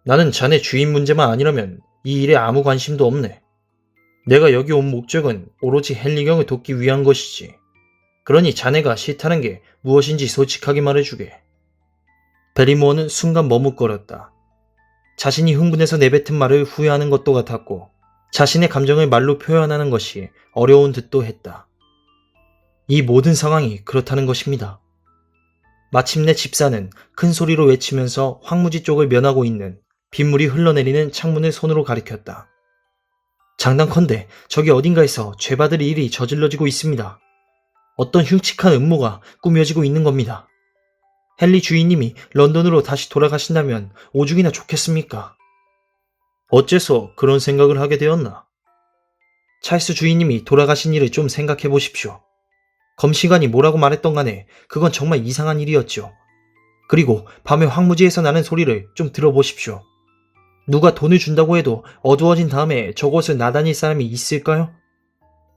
나는 자네 주인 문제만 아니라면 이 일에 아무 관심도 없네. 내가 여기 온 목적은 오로지 헨리경을 돕기 위한 것이지. 그러니 자네가 싫다는 게 무엇인지 솔직하게 말해주게. 베리모어는 순간 머뭇거렸다. 자신이 흥분해서 내뱉은 말을 후회하는 것도 같았고 자신의 감정을 말로 표현하는 것이 어려운 듯도 했다. 이 모든 상황이 그렇다는 것입니다. 마침내 집사는 큰 소리로 외치면서 황무지 쪽을 면하고 있는 빗물이 흘러내리는 창문을 손으로 가리켰다. 장단컨대 저기 어딘가에서 죄받을 일이 저질러지고 있습니다. 어떤 흉측한 음모가 꾸며지고 있는 겁니다. 헨리 주인님이 런던으로 다시 돌아가신다면 오죽이나 좋겠습니까? 어째서 그런 생각을 하게 되었나? 찰스 주인님이 돌아가신 일을 좀 생각해 보십시오. 검시관이 뭐라고 말했던 간에 그건 정말 이상한 일이었죠. 그리고 밤에 황무지에서 나는 소리를 좀 들어보십시오. 누가 돈을 준다고 해도 어두워진 다음에 저곳을 나다닐 사람이 있을까요?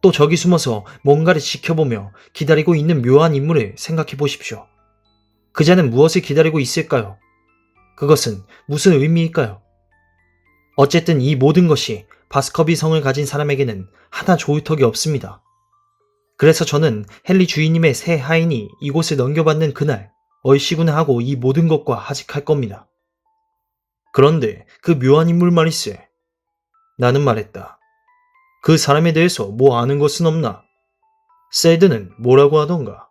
또 저기 숨어서 뭔가를 지켜보며 기다리고 있는 묘한 인물을 생각해 보십시오. 그 자는 무엇을 기다리고 있을까요? 그것은 무슨 의미일까요? 어쨌든 이 모든 것이 바스커비 성을 가진 사람에게는 하나 좋을 턱이 없습니다. 그래서 저는 헨리 주인님의 새 하인이 이곳을 넘겨받는 그날 얼씨구나 하고 이 모든 것과 하직할 겁니다. 그런데 그 묘한 인물 말일세. 나는 말했다. 그 사람에 대해서 뭐 아는 것은 없나? 셀드는 뭐라고 하던가?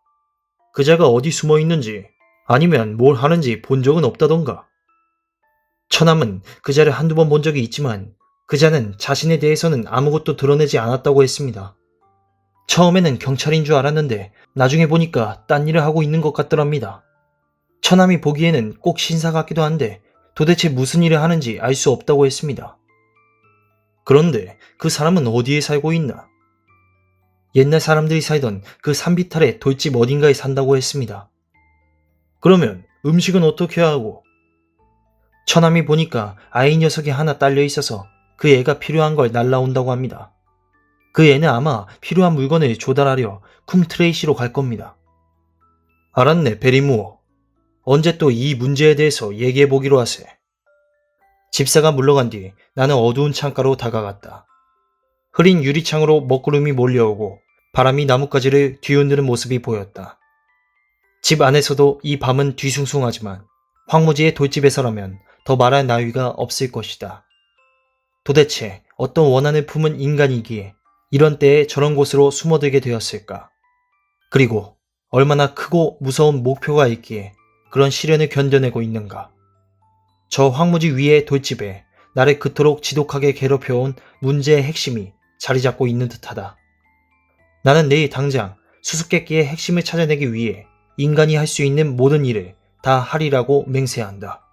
그자가 어디 숨어 있는지 아니면 뭘 하는지 본 적은 없다던가? 처남은 그자를 한두 번 본 적이 있지만 그자는 자신에 대해서는 아무것도 드러내지 않았다고 했습니다. 처음에는 경찰인 줄 알았는데 나중에 보니까 딴 일을 하고 있는 것 같더랍니다. 처남이 보기에는 꼭 신사 같기도 한데 도대체 무슨 일을 하는지 알 수 없다고 했습니다. 그런데 그 사람은 어디에 살고 있나? 옛날 사람들이 살던 그 산비탈의 돌집 어딘가에 산다고 했습니다. 그러면 음식은 어떻게 하고? 처남이 보니까 아이 녀석이 하나 딸려 있어서 그 애가 필요한 걸 날라온다고 합니다. 그 애는 아마 필요한 물건을 조달하려 쿰트레이시로 갈 겁니다. 알았네, 베리무어. 언제 또 이 문제에 대해서 얘기해 보기로 하세. 집사가 물러간 뒤 나는 어두운 창가로 다가갔다. 흐린 유리창으로 먹구름이 몰려오고 바람이 나뭇가지를 뒤흔드는 모습이 보였다. 집 안에서도 이 밤은 뒤숭숭하지만 황무지의 돌집에서라면 더 말할 나위가 없을 것이다. 도대체 어떤 원한을 품은 인간이기에 이런 때에 저런 곳으로 숨어들게 되었을까? 그리고 얼마나 크고 무서운 목표가 있기에 그런 시련을 견뎌내고 있는가? 저 황무지 위의 돌집에 나를 그토록 지독하게 괴롭혀온 문제의 핵심이 자리 잡고 있는 듯하다. 나는 내일 당장 수수께끼의 핵심을 찾아내기 위해 인간이 할 수 있는 모든 일을 다 하리라고 맹세한다.